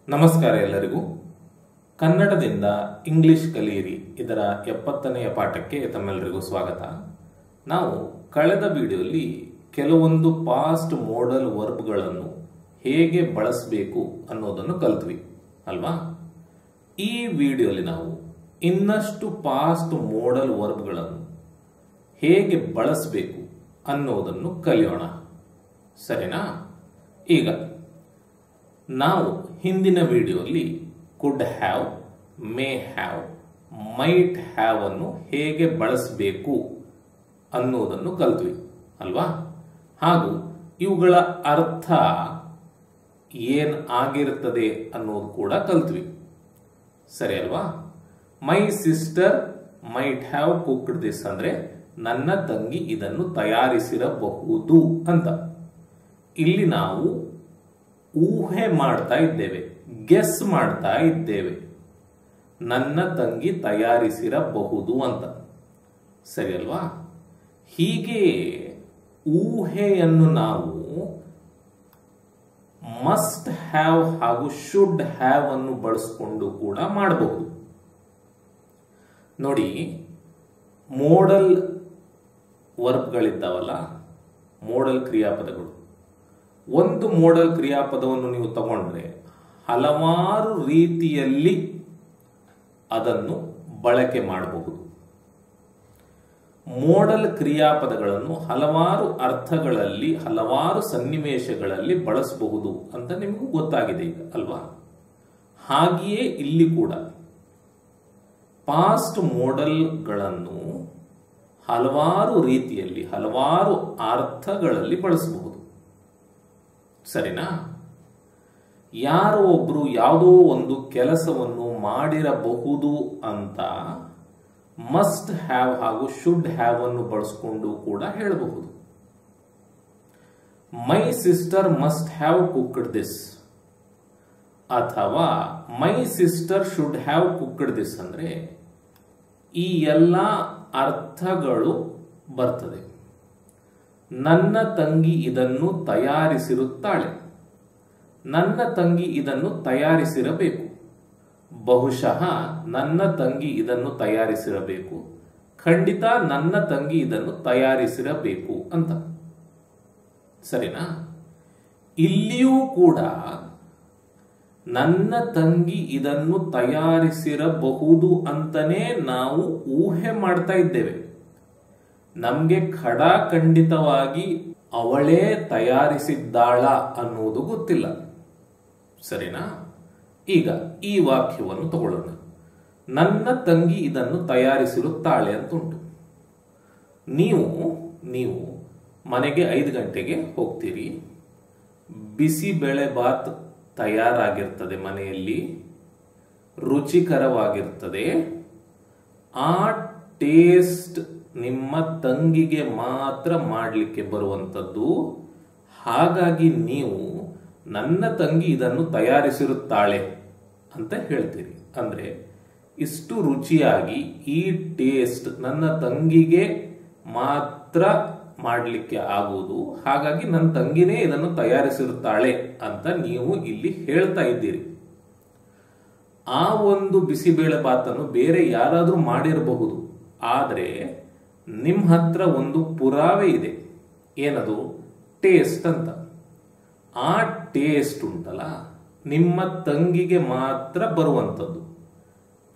ನಮಸ್ಕಾರ ಎಲ್ಲರಿಗೂ. ಕನ್ನಡದಿಂದ ಇಂಗ್ಲಿಷ್ ಕಲಿಯಿರಿ ಇದರ 70ನೆಯ ಪಾಠಕ್ಕೆ ತಮ್ಮೆಲ್ಲರಿಗೂ ಸ್ವಾಗತ. ನಾವು ಕಳೆದ ವಿಡಿಯೋಲಿ ಕೆಲವೊಂದು ಪಾಸ್ಟ್ ಮೋಡಲ್ ವರ್ಬ್ಗಳನ್ನು ಹೇಗೆ ಬಳಸಬೇಕು ಅನ್ನೋದನ್ನು ಕಲ್ತ್ವಿ ಅಲ್ವಾ. ಈ ವಿಡಿಯೋಲಿ ನಾವು ಇನ್ನಷ್ಟು ಪಾಸ್ಟ್ ಮೋಡಲ್ ವರ್ಬ್ಗಳನ್ನು ಹೇಗೆ ಬಳಸಬೇಕು ಅನ್ನೋದನ್ನು ಕಲಿಯೋಣ, ಸರಿನಾ? ಈಗ ನಾವು ಹಿಂದಿನ ವಿಡಿಯೋಲಿ could have, may have, might have ಅನ್ನು ಹೇಗೆ ಬಳಸಬೇಕು ಅನ್ನೋದನ್ನು ಕಲ್ತ್ವಿ ಅಲ್ವಾ. ಹಾಗೂ ಇವುಗಳ ಅರ್ಥ ಏನ್ ಆಗಿರುತ್ತದೆ ಅನ್ನೋದು ಕೂಡ ಕಲ್ತ್ವಿ, ಸರಿ ಅಲ್ವಾ. My sister might have cooked this ಅಂದ್ರೆ ನನ್ನ ತಂಗಿ ಇದನ್ನು ತಯಾರಿಸಿರಬಹುದು ಅಂತ. ಇಲ್ಲಿ ನಾವು ಊಹೆ ಮಾಡ್ತಾ ಇದ್ದೇವೆ, ಗೆಸ್ ಮಾಡ್ತಾ ಇದ್ದೇವೆ, ನನ್ನ ತಂಗಿ ತಯಾರಿಸಿರಬಹುದು ಅಂತ, ಸರಿ ಅಲ್ವಾ. ಹೀಗೆ ಊಹೆಯನ್ನು ನಾವು ಮಸ್ಟ್ ಹ್ಯಾವ್ ಹಾಗೂ ಶುಡ್ ಹ್ಯಾವ್ ಅನ್ನು ಬಳಸಿಕೊಂಡು ಕೂಡ ಮಾಡಬಹುದು. ನೋಡಿ, ಮೋಡಲ್ ವರ್ಬ್ಗಳಿದ್ದಾವಲ್ಲ, ಮೋಡಲ್ ಕ್ರಿಯಾಪದಗಳು. ಒಂದು ಮೋಡಲ್ ಕ್ರಿಯಾಪದವನ್ನು ನೀವು ತಗೊಂಡ್ರೆ ಹಲವಾರು ರೀತಿಯಲ್ಲಿ ಅದನ್ನು ಬಳಕೆ ಮಾಡಬಹುದು. ಮೋಡಲ್ ಕ್ರಿಯಾಪದಗಳನ್ನು ಹಲವಾರು ಅರ್ಥಗಳಲ್ಲಿ, ಹಲವಾರು ಸನ್ನಿವೇಶಗಳಲ್ಲಿ ಬಳಸಬಹುದು ಅಂತ ನಿಮಗೂ ಗೊತ್ತಾಗಿದೆ ಈಗ ಅಲ್ವಾ. ಹಾಗೆಯೇ ಇಲ್ಲಿ ಕೂಡ ಪಾಸ್ಟ್ ಮೋಡಲ್ಗಳನ್ನು ಹಲವಾರು ರೀತಿಯಲ್ಲಿ, ಹಲವಾರು ಅರ್ಥಗಳಲ್ಲಿ ಬಳಸಬಹುದು, ಸರಿನಾ? ಯಾರೋ ಒಬ್ರು ಯಾವುದೋ ಒಂದು ಕೆಲಸವನ್ನು ಮಾಡಿರಬಹುದು ಅಂತ ಮಸ್ಟ್ ಹ್ಯಾವ್ ಹಾಗೂ ಶುಡ್ ಹ್ಯಾವ್ ಅನ್ನು ಬಳಸಿಕೊಂಡು ಕೂಡ ಹೇಳಬಹುದು. My sister must have cooked this ಅಥವಾ my sister should have cooked this ಅಂದ್ರೆ ಈ ಎಲ್ಲ ಅರ್ಥಗಳು ಬರ್ತದೆ. ನನ್ನ ತಂಗಿ ಇದನ್ನು ತಯಾರಿಸಿರುತ್ತಾಳೆ, ನನ್ನ ತಂಗಿ ಇದನ್ನು ತಯಾರಿಸಿರಬೇಕು, ಬಹುಶಃ ನನ್ನ ತಂಗಿ ಇದನ್ನು ತಯಾರಿಸಿರಬೇಕು, ಖಂಡಿತ ನನ್ನ ತಂಗಿ ಇದನ್ನು ತಯಾರಿಸಿರಬೇಕು ಅಂತ, ಸರಿನಾ? ಇಲ್ಲಿಯೂ ಕೂಡ ನನ್ನ ತಂಗಿ ಇದನ್ನು ತಯಾರಿಸಿರಬಹುದು ಅಂತಲೇ ನಾವು ಊಹೆ ಮಾಡ್ತಾ ಇದ್ದೇವೆ. ನಮ್ಗೆ ಖಡಾಖಂಡಿತವಾಗಿ ಅವಳೇ ತಯಾರಿಸಿದ್ದಾಳ ಅನ್ನೋದು ಗೊತ್ತಿಲ್ಲ, ಸರಿನಾ? ಈಗ ಈ ವಾಕ್ಯವನ್ನು ತಗೊಳ್ಳೋಣ. ನನ್ನ ತಂಗಿ ಇದನ್ನು ತಯಾರಿಸಿರುತ್ತಾಳೆ ಅಂತ ಉಂಟು. ನೀವು ಮನೆಗೆ 5 ಗಂಟೆಗೆ ಹೋಗ್ತೀರಿ, ಬಿಸಿಬೇಳೆ ಬಾತ್ ತಯಾರಾಗಿರ್ತದೆ ಮನೆಯಲ್ಲಿ, ರುಚಿಕರವಾಗಿರ್ತದೆ. ಆ ಟೇಸ್ಟ್ ನಿಮ್ಮ ತಂಗಿಗೆ ಮಾತ್ರ ಮಾಡಲಿಕ್ಕೆ ಬರುವಂಥದ್ದು. ಹಾಗಾಗಿ ನೀವು ನನ್ನ ತಂಗಿ ಇದನ್ನು ತಯಾರಿಸಿರುತ್ತಾಳೆ ಅಂತ ಹೇಳ್ತೀರಿ. ಅಂದ್ರೆ ಇಷ್ಟು ರುಚಿಯಾಗಿ ಈ ಟೇಸ್ಟ್ ನನ್ನ ತಂಗಿಗೆ ಮಾತ್ರ ಮಾಡಲಿಕ್ಕೆ ಆಗುವುದು, ಹಾಗಾಗಿ ನನ್ನ ತಂಗಿನೇ ಇದನ್ನು ತಯಾರಿಸಿರುತ್ತಾಳೆ ಅಂತ ನೀವು ಇಲ್ಲಿ ಹೇಳ್ತಾ ಇದ್ದೀರಿ. ಆ ಒಂದು ಬಿಸಿಬೇಳೆ ಬಾತನ್ನು ಬೇರೆ ಯಾರಾದ್ರೂ ಮಾಡಿರಬಹುದು, ಆದರೆ ನಿಮ್ಮ ಹತ್ರ ಒಂದು ಪುರಾವೆ ಇದೆ. ಏನದು? ಟೇಸ್ಟ್ ಅಂತ. ಆ ಟೇಸ್ಟ್ ಉಂಟಲ್ಲ, ನಿಮ್ಮ ತಂಗಿಗೆ ಮಾತ್ರ ಬರುವಂಥದ್ದು.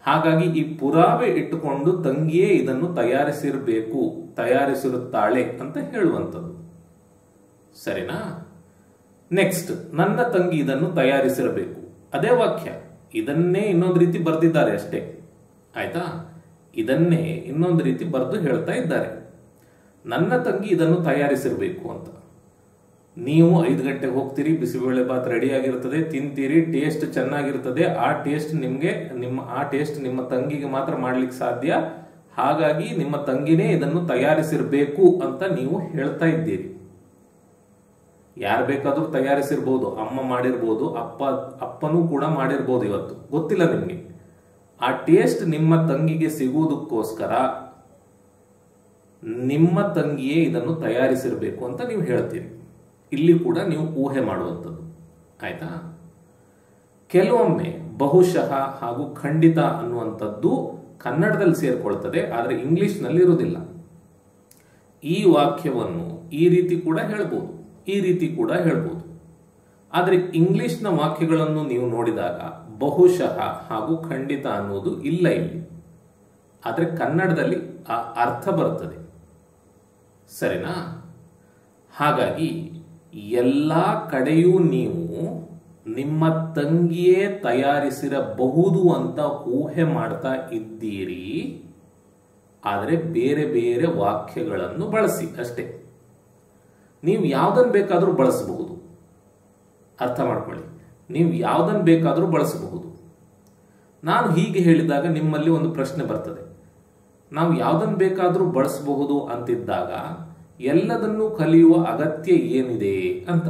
ಹಾಗಾಗಿ ಈ ಪುರಾವೆ ಇಟ್ಟುಕೊಂಡು ತಂಗಿಯೇ ಇದನ್ನು ತಯಾರಿಸಿರಬೇಕು, ತಯಾರಿಸಿರುತ್ತಾಳೆ ಅಂತ ಹೇಳುವಂಥದ್ದು, ಸರಿನಾ? ನೆಕ್ಸ್ಟ್, ನನ್ನ ತಂಗಿ ಇದನ್ನು ತಯಾರಿಸಿರಬೇಕು, ಅದೇ ವಾಕ್ಯ. ಇದನ್ನೇ ಇನ್ನೊಂದು ರೀತಿ ಬರೆದಿದ್ದಾರೆ ಅಷ್ಟೇ, ಆಯ್ತಾ? ಇದನ್ನೇ ಇನ್ನೊಂದು ರೀತಿ ಬರೆದು ಹೇಳ್ತಾ ಇದ್ದಾರೆ, ನನ್ನ ತಂಗಿ ಇದನ್ನು ತಯಾರಿಸಿರಬೇಕು ಅಂತ. ನೀವು 5 ಗಂಟೆಗೆ ಹೋಗ್ತೀರಿ, ಬಿಸಿಬೇಳೆ ಬಾತ್ ರೆಡಿ ಆಗಿರ್ತದೆ, ತಿಂತೀರಿ, ಟೇಸ್ಟ್ ಚೆನ್ನಾಗಿರ್ತದೆ. ಆ ಟೇಸ್ಟ್ ನಿಮ್ಮ ತಂಗಿಗೆ ಮಾತ್ರ ಮಾಡ್ಲಿಕ್ಕೆ ಸಾಧ್ಯ. ಹಾಗಾಗಿ ನಿಮ್ಮ ತಂಗಿನೇ ಇದನ್ನು ತಯಾರಿಸಿರಬೇಕು ಅಂತ ನೀವು ಹೇಳ್ತಾ ಇದ್ದೀರಿ. ಯಾರು ಬೇಕಾದ್ರೂ ತಯಾರಿಸಿರ್ಬೋದು, ಅಮ್ಮ ಮಾಡಿರ್ಬೋದು, ಅಪ್ಪನೂ ಕೂಡ ಮಾಡಿರ್ಬೋದು, ಇವತ್ತು ಗೊತ್ತಿಲ್ಲ ನಿಮ್ಗೆ. ಆ ಟೇಸ್ಟ್ ನಿಮ್ಮ ತಂಗಿಗೆ ಸಿಗುವುದಕ್ಕೋಸ್ಕರ ನಿಮ್ಮ ತಂಗಿಯೇ ಇದನ್ನು ತಯಾರಿಸಿರಬೇಕು ಅಂತ ನೀವು ಹೇಳ್ತೀರಿ. ಇಲ್ಲಿ ಕೂಡ ನೀವು ಊಹೆ ಮಾಡುವಂಥದ್ದು, ಆಯ್ತಾ? ಕೆಲವೊಮ್ಮೆ ಬಹುಶಃ ಹಾಗೂ ಖಂಡಿತ ಅನ್ನುವಂಥದ್ದು ಕನ್ನಡದಲ್ಲಿ ಸೇರ್ಕೊಳ್ತದೆ, ಆದರೆ ಇಂಗ್ಲಿಷ್ನಲ್ಲಿ ಇರುವುದಿಲ್ಲ. ಈ ವಾಕ್ಯವನ್ನು ಈ ರೀತಿ ಕೂಡ ಹೇಳ್ಬೋದು, ಈ ರೀತಿ ಕೂಡ ಹೇಳ್ಬೋದು. ಆದರೆ ಇಂಗ್ಲಿಷ್ನ ವಾಕ್ಯಗಳನ್ನು ನೀವು ನೋಡಿದಾಗ ಬಹುಶಃ ಹಾಗೂ ಖಂಡಿತ ಅನ್ನುವುದು ಇಲ್ಲ ಇಲ್ಲಿ. ಆದರೆ ಕನ್ನಡದಲ್ಲಿ ಆ ಅರ್ಥ ಬರ್ತದೆ. ಸರಿನಾ? ಹಾಗಾಗಿ ಎಲ್ಲ ಕಡೆಯೂ ನೀವು ನಿಮ್ಮ ತಂಗಿಯೇ ತಯಾರಿಸಿರಬಹುದು ಅಂತ ಊಹೆ ಮಾಡ್ತಾ ಇದ್ದೀರಿ. ಆದರೆ ಬೇರೆ ಬೇರೆ ವಾಕ್ಯಗಳನ್ನು ಬಳಸಿ ಅಷ್ಟೇ. ನೀವು ಯಾವುದನ್ನು ಬೇಕಾದರೂ ಬಳಸಬಹುದು. ಅರ್ಥ ಮಾಡ್ಕೊಳ್ಳಿ, ನೀವು ಯಾವುದನ್ನು ಬೇಕಾದರೂ ಬಳಸಬಹುದು. ನಾನು ಹೀಗೆ ಹೇಳಿದಾಗ ನಿಮ್ಮಲ್ಲಿ ಒಂದು ಪ್ರಶ್ನೆ ಬರ್ತದೆ, ನಾವು ಯಾವುದನ್ನು ಬೇಕಾದರೂ ಬಳಸಬಹುದು ಅಂತಿದ್ದಾಗ ಎಲ್ಲದನ್ನೂ ಕಲಿಯುವ ಅಗತ್ಯ ಏನಿದೆ ಅಂತ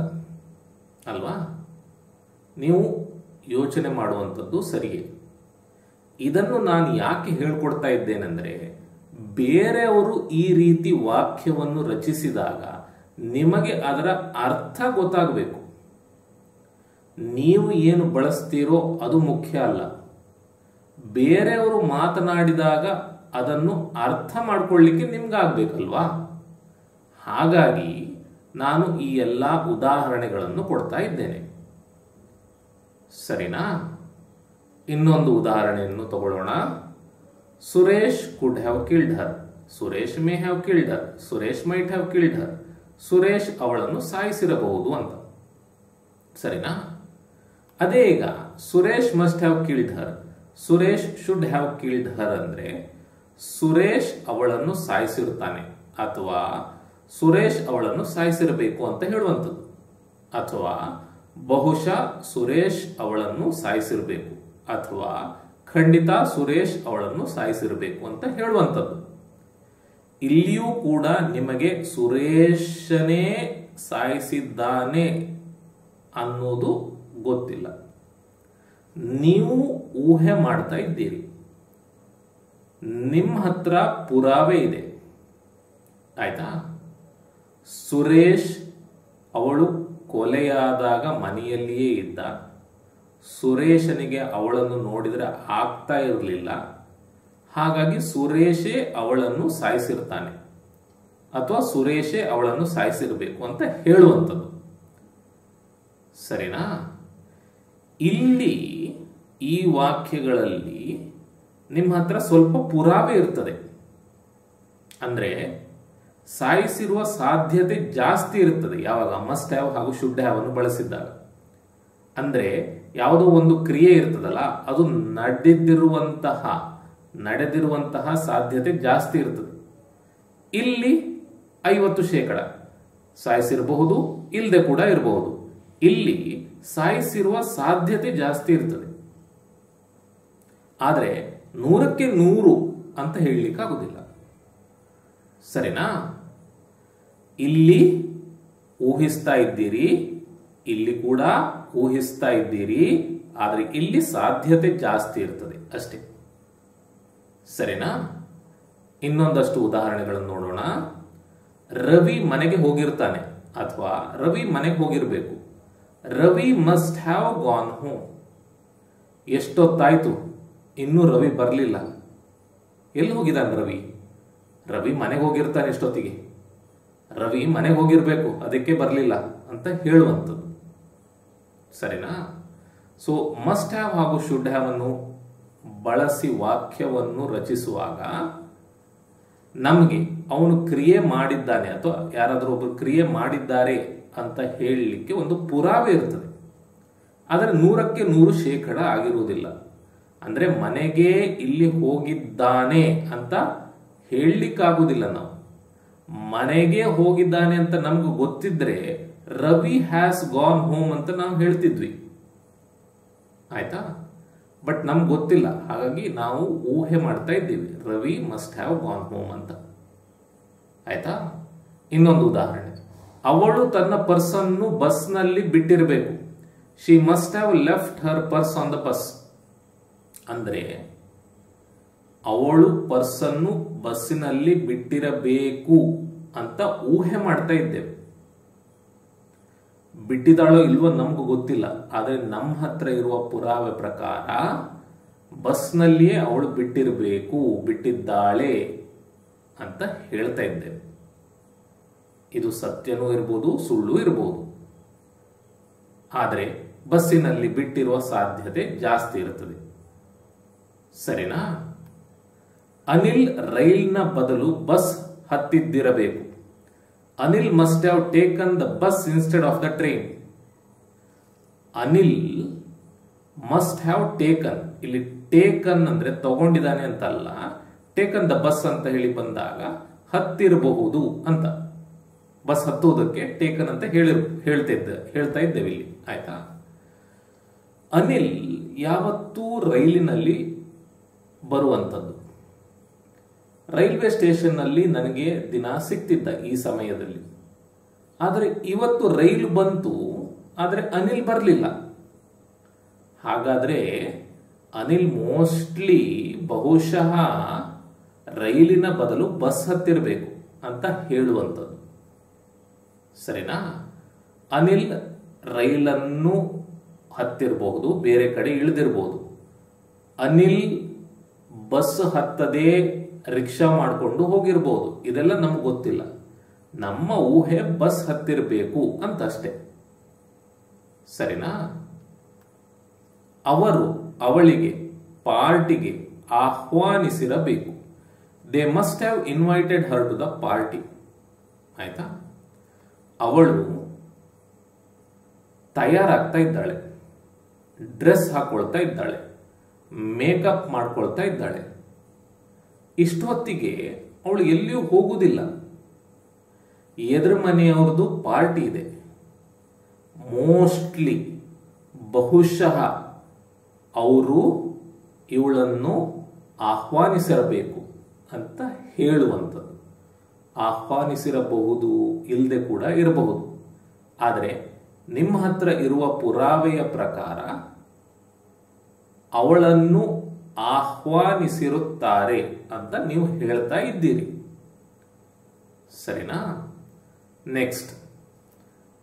ಅಲ್ವಾ? ನೀವು ಯೋಚನೆ ಮಾಡುವಂಥದ್ದು ಸರಿಯೇ. ಇದನ್ನು ನಾನು ಯಾಕೆ ಹೇಳ್ಕೊಡ್ತಾ ಇದ್ದೇನೆಂದರೆ, ಬೇರೆಯವರು ಈ ರೀತಿ ವಾಕ್ಯವನ್ನು ರಚಿಸಿದಾಗ ನಿಮಗೆ ಅದರ ಅರ್ಥ ಗೊತ್ತಾಗಬೇಕು. ನೀವು ಏನು ಬಳಸ್ತೀರೋ ಅದು ಮುಖ್ಯ ಅಲ್ಲ. ಬೇರೆಯವರು ಮಾತನಾಡಿದಾಗ ಅದನ್ನು ಅರ್ಥ ಮಾಡ್ಕೊಳ್ಳಿಕ್ಕೆ ನಿಮ್ಗಾಗಬೇಕಲ್ವಾ? ಹಾಗಾಗಿ ನಾನು ಈ ಎಲ್ಲ ಉದಾಹರಣೆಗಳನ್ನು ಕೊಡ್ತಾ ಇದ್ದೇನೆ. ಸರಿನಾ? ಇನ್ನೊಂದು ಉದಾಹರಣೆಯನ್ನು ತಗೊಳ್ಳೋಣ. Suresh could have killed her, Suresh may have killed her, Suresh might have killed her. Suresh ಅವಳನ್ನು ಸಾಯಿಸಿರಬಹುದು ಅಂತ. ಸರಿನಾ? ಅದೇ ಈಗ Suresh must have killed her, Suresh should have killed her ಅಂದ್ರೆ ಸುರೇಶ್ ಅವಳನ್ನು ಸಾಯಿಸಿರುತ್ತಾನೆ ಅಥವಾ ಸುರೇಶ್ ಅವಳನ್ನು ಸಾಯಿಸಿರಬೇಕು ಅಂತ ಹೇಳುವಂಥದ್ದು. ಅಥವಾ ಬಹುಶಃ ಸುರೇಶ್ ಅವಳನ್ನು ಸಾಯಿಸಿರಬೇಕು ಅಥವಾ ಖಂಡಿತ ಸುರೇಶ್ ಅವಳನ್ನು ಸಾಯಿಸಿರಬೇಕು ಅಂತ ಹೇಳುವಂಥದ್ದು. ಇಲ್ಲಿಯೂ ಕೂಡ ನಿಮಗೆ ಸುರೇಶನೇ ಸಾಯಿಸಿದ್ದಾನೆ ಅನ್ನೋದು ಗೊತ್ತಿಲ್ಲ. ನೀವು ಊಹೆ ಮಾಡ್ತಾ ಇದ್ದೀರಿ. ನಿಮ್ಮ ಹತ್ರ ಪುರಾವೆ ಇದೆ, ಆಯ್ತಾ? ಸುರೇಶ್ ಅವಳು ಕೊಲೆಯಾದಾಗ ಮನೆಯಲ್ಲಿಯೇ ಇದ್ದ. ಸುರೇಶನಿಗೆ ಅವಳನ್ನು ನೋಡಿದರೆ ಆಗ್ತಾ ಇರಲಿಲ್ಲ, ಹಾಗಾಗಿ ಸುರೇಶೇ ಅವಳನ್ನು ಸಾಯಿಸಿರ್ತಾನೆ ಅಥವಾ ಸುರೇಶೇ ಅವಳನ್ನು ಸಾಯಿಸಿರಬೇಕು ಅಂತ ಹೇಳುವಂಥದ್ದು. ಸರಿನಾ? ಇಲ್ಲಿ ಈ ವಾಕ್ಯಗಳಲ್ಲಿ ನಿಮ್ಮ ಹತ್ರ ಸ್ವಲ್ಪ ಪುರಾವೆ ಇರ್ತದೆ. ಅಂದ್ರೆ ಸಾಯಿಸಿರುವ ಸಾಧ್ಯತೆ ಜಾಸ್ತಿ ಇರುತ್ತದೆ ಯಾವಾಗ ಮಸ್ಟ್ ಹ್ಯಾವ್ ಹಾಗೂ ಶುಡ್ ಹ್ಯಾವ್ ಅನ್ನು ಬಳಸಿದ್ದಾಗ. ಅಂದ್ರೆ ಯಾವುದೋ ಒಂದು ಕ್ರಿಯೆ ಇರ್ತದಲ್ಲ, ಅದು ನಡೆದಿರುವಂತಹ ಸಾಧ್ಯತೆ ಜಾಸ್ತಿ ಇರ್ತದೆ. ಇಲ್ಲಿ 50% ಸಾಯಿಸಿರಬಹುದು, ಇಲ್ಲದೆ ಕೂಡ ಇರಬಹುದು. ಇಲ್ಲಿ ಸಾಯಿಸಿರುವ ಸಾಧ್ಯತೆ ಜಾಸ್ತಿ ಇರ್ತದೆ. ಆದರೆ 100ಕ್ಕೆ 100 ಅಂತ ಹೇಳಲಿಕ್ಕೆ ಆಗುದಿಲ್ಲ. ಸರಿನಾ? ಇಲ್ಲಿ ಊಹಿಸ್ತಾ ಇದ್ದೀರಿ, ಇಲ್ಲಿ ಕೂಡ ಊಹಿಸ್ತಾ ಇದ್ದೀರಿ, ಆದರೆ ಇಲ್ಲಿ ಸಾಧ್ಯತೆ ಜಾಸ್ತಿ ಇರ್ತದೆ ಅಷ್ಟೇ. ಸರಿನಾ? ಇನ್ನೊಂದಷ್ಟು ಉದಾಹರಣೆಗಳನ್ನು ನೋಡೋಣ. ರವಿ ಮನೆಗೆ ಹೋಗಿರ್ತಾನೆ ಅಥವಾ ರವಿ ಮನೆಗೆ ಹೋಗಿರಬೇಕು. Ravi must have gone home. ಎಷ್ಟೊತ್ತಾಯ್ತು, ಇನ್ನೂ ರವಿ ಬರಲಿಲ್ಲ. ಎಲ್ಲಿ ಹೋಗಿದ್ದಾನೆ ರವಿ? ರವಿ ಮನೆಗೆ ಹೋಗಿರ್ತಾನೆ ಎಷ್ಟೊತ್ತಿಗೆ. ರವಿ ಮನೆಗೆ ಹೋಗಿರ್ಬೇಕು, ಅದಕ್ಕೆ ಬರಲಿಲ್ಲ ಅಂತ ಹೇಳುವಂಥದ್ದು. ಸರಿನಾ? ಸೊ ಮಸ್ಟ್ ಹ್ಯಾವ್ ಹಾಗೂ ಶುಡ್ ಹ್ಯಾವ್ ಅನ್ನು ಬಳಸಿ ವಾಕ್ಯವನ್ನು ರಚಿಸುವಾಗ ನಮಗೆ ಅವನು ಕ್ರಿಯೆ ಮಾಡಿದ್ದಾನೆ ಅಥವಾ ಯಾರಾದರೂ ಒಬ್ಬರು ಕ್ರಿಯೆ ಮಾಡಿದ್ದಾರೆ ಅಂತ ಹೇಳಲಿಕ್ಕೆ ಒಂದು ಪುರಾವೆ ಇರ್ತದೆ. ಆದರೆ 100ಕ್ಕೆ 100% ಆಗಿರುವುದಿಲ್ಲ. ಅಂದ್ರೆ ಮನೆಗೆ ಇಲ್ಲಿ ಹೋಗಿದ್ದಾನೆ ಅಂತ ಹೇಳಲಿಕ್ಕಾಗುವುದಿಲ್ಲ. ನಾವು ಮನೆಗೆ ಹೋಗಿದ್ದಾನೆ ಅಂತ ನಮ್ಗೆ ಗೊತ್ತಿದ್ರೆ ರವಿ ಹ್ಯಾಸ್ ಗಾನ್ ಹೋಮ್ ಅಂತ ನಾವು ಹೇಳ್ತಿದ್ವಿ, ಆಯ್ತಾ? ಬಟ್ ನಮ್ಗೆ ಗೊತ್ತಿಲ್ಲ, ಹಾಗಾಗಿ ನಾವು ಊಹೆ ಮಾಡ್ತಾ ಇದ್ದೀವಿ Ravi must have gone home ಅಂತ. ಆಯ್ತಾ? ಇನ್ನೊಂದು ಉದಾಹರಣೆ. ಅವಳು ತನ್ನ ಪರ್ಸನ್ನು ಬಸ್ನಲ್ಲಿ ಬಿಟ್ಟಿರಬೇಕು. She must have left her purse on the bus. ಅಂದ್ರೆ ಅವಳು ಪರ್ಸನ್ನು ಬಸ್ಸಿನಲ್ಲಿ ಬಿಟ್ಟಿರಬೇಕು ಅಂತ ಊಹೆ ಮಾಡ್ತಾ ಇದ್ದೇವೆ. ಬಿಟ್ಟಿದ್ದಾಳೋ ಇಲ್ವೋ ನಮಗೂ ಗೊತ್ತಿಲ್ಲ, ಆದರೆ ನಮ್ಮ ಹತ್ರ ಇರುವ ಪುರಾವೆ ಪ್ರಕಾರ ಬಸ್ನಲ್ಲಿಯೇ ಅವಳು ಬಿಟ್ಟಿದ್ದಾಳೆ ಅಂತ ಹೇಳ್ತಾ ಇದ್ದೇವೆ. ಇದು ಸತ್ಯನೂ ಇರ್ಬೋದು, ಸುಳ್ಳು ಇರ್ಬೋದು, ಆದರೆ ಬಸ್ಸಿನಲ್ಲಿ ಬಿಟ್ಟಿರುವ ಸಾಧ್ಯತೆ ಜಾಸ್ತಿ ಇರುತ್ತದೆ. ಸರಿನಾ? ಅನಿಲ್ ರೈಲ್ನ ಬದಲು ಬಸ್ ಹತ್ತಿದ್ದಿರಬೇಕು. Anil must have taken the bus instead of the train. Anil must have taken, ಇಲ್ಲಿ ಟೇಕನ್ ಅಂದ್ರೆ ತಗೊಂಡಿದ್ದಾನೆ ಅಂತಲ್ಲ, ಟೇಕನ್ ದ ಬಸ್ ಅಂತ ಹೇಳಿ ಬಂದಾಗ ಹತ್ತಿರಬಹುದು ಅಂತ, ಬಸ್ ಹತ್ತುವುದಕ್ಕೆ ಟೇಕನ್ ಅಂತ ಹೇಳ್ತಾ ಇದ್ದೇವೆ ಇಲ್ಲಿ. ಆಯ್ತಾ? ಅನಿಲ್ ಯಾವತ್ತೂ ರೈಲಿನಲ್ಲಿ ಬರುವಂಥದ್ದು. ರೈಲ್ವೆ ಸ್ಟೇಷನ್ನಲ್ಲಿ ನನಗೆ ದಿನ ಸಿಗ್ತಿದ್ದ ಈ ಸಮಯದಲ್ಲಿ. ಆದರೆ ಇವತ್ತು ರೈಲು ಬಂತು, ಆದರೆ ಅನಿಲ್ ಬರಲಿಲ್ಲ. ಹಾಗಾದ್ರೆ ಅನಿಲ್ ಮೋಸ್ಟ್ಲಿ ಬಹುಶಃ ರೈಲಿನ ಬದಲು ಬಸ್ ಹತ್ತಿರಬೇಕು ಅಂತ ಹೇಳುವಂಥದ್ದು. ಸರಿನಾ? ಅನಿಲ್ ರೈಲನ್ನು ಹತ್ತಿರಬಹುದು, ಬೇರೆ ಕಡೆ ಇಳಿದಿರಬಹುದು. ಅನಿಲ್ ಬಸ್ ಹತ್ತದೇ ರಿಕ್ಷಾ ಮಾಡಿಕೊಂಡು ಹೋಗಿರ್ಬೋದು. ಇದೆಲ್ಲ ನಮ್ಗೆ ಗೊತ್ತಿಲ್ಲ. ನಮ್ಮ ಊಹೆ ಬಸ್ ಹತ್ತಿರಬೇಕು ಅಂತ ಅಷ್ಟೇ. ಸರಿನಾ? ಅವರು ಅವಳಿಗೆ ಪಾರ್ಟಿಗೆ ಆಹ್ವಾನಿಸಿರಬೇಕು. They must have invited her to the party. ಆಯ್ತಾ? ಅವಳು ತಯಾರಾಗ್ತಾ ಇದ್ದಾಳೆ, ಡ್ರೆಸ್ ಹಾಕೊಳ್ತಾ ಇದ್ದಾಳೆ, ಮೇಕಪ್ ಮಾಡ್ಕೊಳ್ತಾ ಇದ್ದಾಳೆ. ಇಷ್ಟೊತ್ತಿಗೆ ಅವಳು ಎಲ್ಲಿಯೂ ಹೋಗುವುದಿಲ್ಲ. ಎದುರು ಮನೆಯವ್ರದ್ದು ಪಾರ್ಟಿ ಇದೆ. ಮೋಸ್ಟ್ಲಿ ಬಹುಶಃ ಅವರು ಇವಳನ್ನು ಆಹ್ವಾನಿಸಿರಬೇಕು ಅಂತ ಹೇಳುವಂಥದ್ದು. ಆಹ್ವಾನಿಸಿರಬಹುದು, ಇಲ್ಲದೆ ಕೂಡ ಇರಬಹುದು. ಆದರೆ ನಿಮ್ಮ ಹತ್ರ ಇರುವ ಪುರಾವೆಯ ಪ್ರಕಾರ ಅವಳನ್ನು ಆಹ್ವಾನಿಸಿರುತ್ತಾರೆ ಅಂತ ನೀವು ಹೇಳ್ತಾ ಇದ್ದೀರಿ. ಸರಿನಾ? ನೆಕ್ಸ್ಟ್,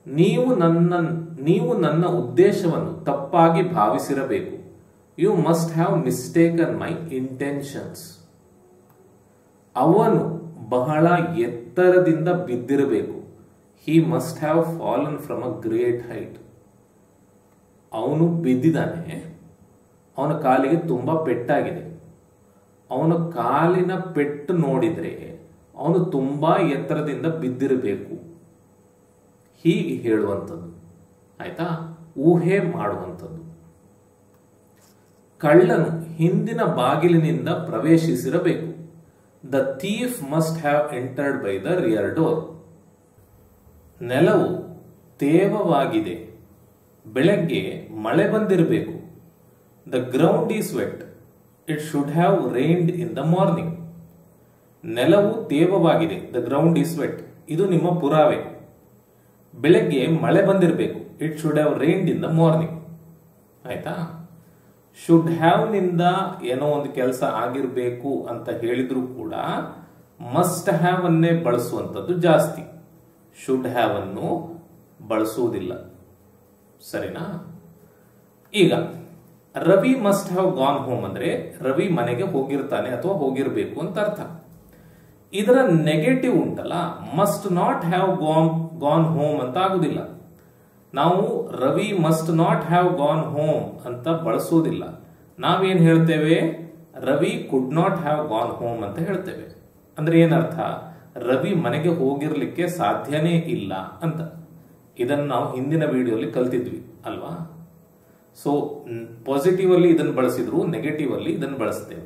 ನೀವು ನನ್ನ ಉದ್ದೇಶವನ್ನು ತಪ್ಪಾಗಿ ಭಾವಿಸಿರಬೇಕು. You must have mistaken my intentions. ಅವನು ಬಹಳ ಎತ್ತರದಿಂದ ಬಿದ್ದಿರಬೇಕು. He must have fallen from a great height. ಅವನು ಬಿದ್ದಿದ್ದಾನೆ, ಅವನ ಕಾಲಿಗೆ ತುಂಬಾ ಪೆಟ್ಟಾಗಿದೆ. ಅವನ ಕಾಲಿನ ಪೆಟ್ಟು ನೋಡಿದ್ರೆ ಅವನು ತುಂಬಾ ಎತ್ತರದಿಂದ ಬಿದ್ದಿರಬೇಕು, ಹೀಗೆ ಹೇಳುವಂಥದ್ದು. ಆಯ್ತಾ? ಊಹೆ ಮಾಡುವಂಥದ್ದು. ಕಳ್ಳನು ಹಿಂದಿನ ಬಾಗಿಲಿನಿಂದ ಪ್ರವೇಶಿಸಿರಬೇಕು. The thief must have entered by the rear door. ನೆಲವು ತೇವವಾಗಿದೆ, ಬೆಳಗ್ಗೆ ಮಳೆ ಬಂದಿರಬೇಕು. The ground is wet, it should have rained in the morning. ನೆಲವು ತೇವವಾಗಿದೆ, ದ ಗ್ರೌಂಡ್ ಈಸ್ ವೆಟ್, ಇದು ನಿಮ್ಮ ಪುರಾವೆ. ಬೆಳಗ್ಗೆ ಮಳೆ ಬಂದಿರಬೇಕು, it should have rained in the morning. ಆಯ್ತಾ? ಶುಡ್ ಹ್ಯಾವ್ ನಿಂದ ಏನೋ ಒಂದು ಕೆಲಸ ಆಗಿರಬೇಕು ಅಂತ ಹೇಳಿದ್ರು ಕೂಡ ಮಸ್ಟ್ ಹ್ಯಾವ್ ಅನ್ನೇ ಬಳಸುವಂಥದ್ದು ಜಾಸ್ತಿ. ಶುಡ್ ಹ್ಯಾವ್ ಅನ್ನು ಬಳಸುವುದಿಲ್ಲ. ಸರಿನಾ? ಈಗ Ravi must have gone home ಅಂದ್ರೆ ರವಿ ಮನೆಗೆ ಹೋಗಿರ್ತಾನೆ ಅಥವಾ ಹೋಗಿರಬೇಕು ಅಂತ ಅರ್ಥ. ಇದರ ನೆಗೆಟಿವ್ ಉಂಟಲ್ಲ, must not have gone home ಅಂತ ಆಗುದಿಲ್ಲ. ನಾವು Ravi must not have gone home ಅಂತ ಬಳಸೋದಿಲ್ಲ. ನಾವೇನ್ ಹೇಳ್ತೇವೆ? ರವಿ ಕುಡ್ ನಾಟ್ ಹ್ಯಾವ್ ಗಾನ್ ಹೋಮ್ ಅಂತ ಹೇಳ್ತೇವೆ. ಅಂದ್ರೆ ಏನರ್ಥ? ರವಿ ಮನೆಗೆ ಹೋಗಿರ್ಲಿಕ್ಕೆ ಸಾಧ್ಯನೇ ಇಲ್ಲ ಅಂತ. ಇದನ್ನು ನಾವು ಹಿಂದಿನ ವಿಡಿಯೋಲಿ ಕಲ್ತಿದ್ವಿ ಅಲ್ವಾ? ಸೊ ಪಾಸಿಟಿವ್ ಅಲ್ಲಿ ಇದನ್ನು ಬಳಸಿದ್ರು, ನೆಗೆಟಿವ್ ಅಲ್ಲಿ ಇದನ್ನು ಬಳಸ್ತೇವೆ.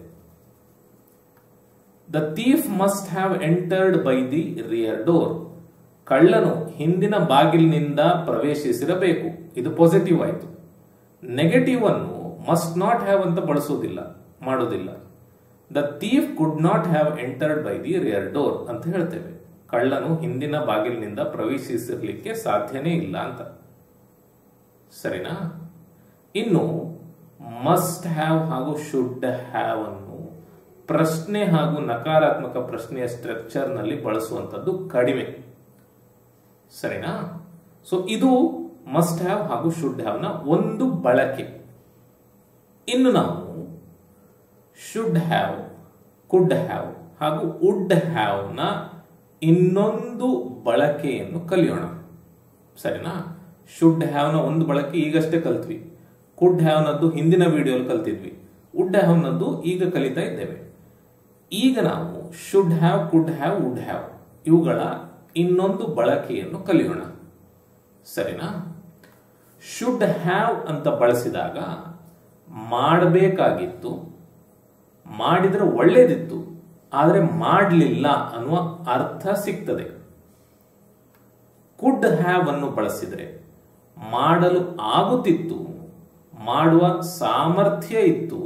The thief must have entered by the rear door. ಕಳ್ಳನು ಹಿಂದಿನ ಬಾಗಿಲಿನಿಂದ ಪ್ರವೇಶಿಸಿರಬೇಕು. ಇದು ಪಾಸಿಟಿವ್ ಆಯಿತು. ನೆಗೆಟಿವ್ ಅನ್ನು ಮಸ್ಟ್ ನಾಟ್ ಹ್ಯಾವ್ ಅಂತ ಮಾಡೋದಿಲ್ಲ. The thief could not have entered by the rear door ಅಂತ ಹೇಳ್ತೇವೆ. ಕಳ್ಳನು ಹಿಂದಿನ ಬಾಗಿಲಿನಿಂದ ಪ್ರವೇಶಿಸಿರ್ಲಿಕ್ಕೆ ಸಾಧ್ಯನೇ ಇಲ್ಲ ಅಂತ. ಸರಿನಾ? ಇನ್ನು ಮಸ್ಟ್ ಹ್ಯಾವ್ ಹಾಗೂ ಶುಡ್ ಹ್ಯಾವ್ ಅನ್ನು ಪ್ರಶ್ನೆ ಹಾಗೂ ನಕಾರಾತ್ಮಕ ಪ್ರಶ್ನೆಯ ಸ್ಟ್ರಕ್ಚರ್ ನಲ್ಲಿ ಬಳಸುವಂತದ್ದು ಕಡಿಮೆ. ಸರಿನಾ? ಸೊ ಇದು ಮಸ್ಟ್ ಹ್ಯಾವ್ ಹಾಗೂ ಶುಡ್ ಹ್ಯಾವ್ ನ ಒಂದು ಬಳಕೆ. ಇನ್ನು ನಾವು ಶುಡ್ ಹ್ಯಾವ್, ಕುಡ್ ಹ್ಯಾವ್ ಹಾಗೂ ವುಡ್ ಹ್ಯಾವ್ ನ ಇನ್ನೊಂದು ಬಳಕೆಯನ್ನು ಕಲಿಯೋಣ. ಸರಿನಾ? ಶುಡ್ ಹ್ಯಾವ್ ನ ಒಂದು ಬಳಕೆ ಈಗಷ್ಟೇ ಕಲ್ತ್ವಿ, ಕುಡ್ ಹ್ಯಾವ್ ನದ್ದು ಹಿಂದಿನ ವಿಡಿಯೋಲಿ ಕಲ್ತಿದ್ವಿ, ವುಡ್ ಹ್ಯಾವ್ ನದ್ದು ಈಗ ಕಲಿತಾ ಇದ್ದೇವೆ. ಈಗ ನಾವು should have, could have, would have ಇವುಗಳ ಇನ್ನೊಂದು ಬಳಕೆಯನ್ನು ಕಲಿಯೋಣ. ಸರಿನಾ? ಶುಡ್ ಹ್ಯಾವ್ ಅಂತ ಬಳಸಿದಾಗ ಮಾಡಬೇಕಾಗಿತ್ತು, ಮಾಡಿದ್ರೆ ಒಳ್ಳೇದಿತ್ತು, ಆದರೆ ಮಾಡಲಿಲ್ಲ ಅನ್ನುವ ಅರ್ಥ ಸಿಗ್ತದೆ. ಕುಡ್ ಹ್ಯಾವ್ ಅನ್ನು ಬಳಸಿದರೆ ಮಾಡಲು ಆಗುತ್ತಿತ್ತು, ಮಾಡುವ ಸಾಮರ್ಥ್ಯ ಇತ್ತು,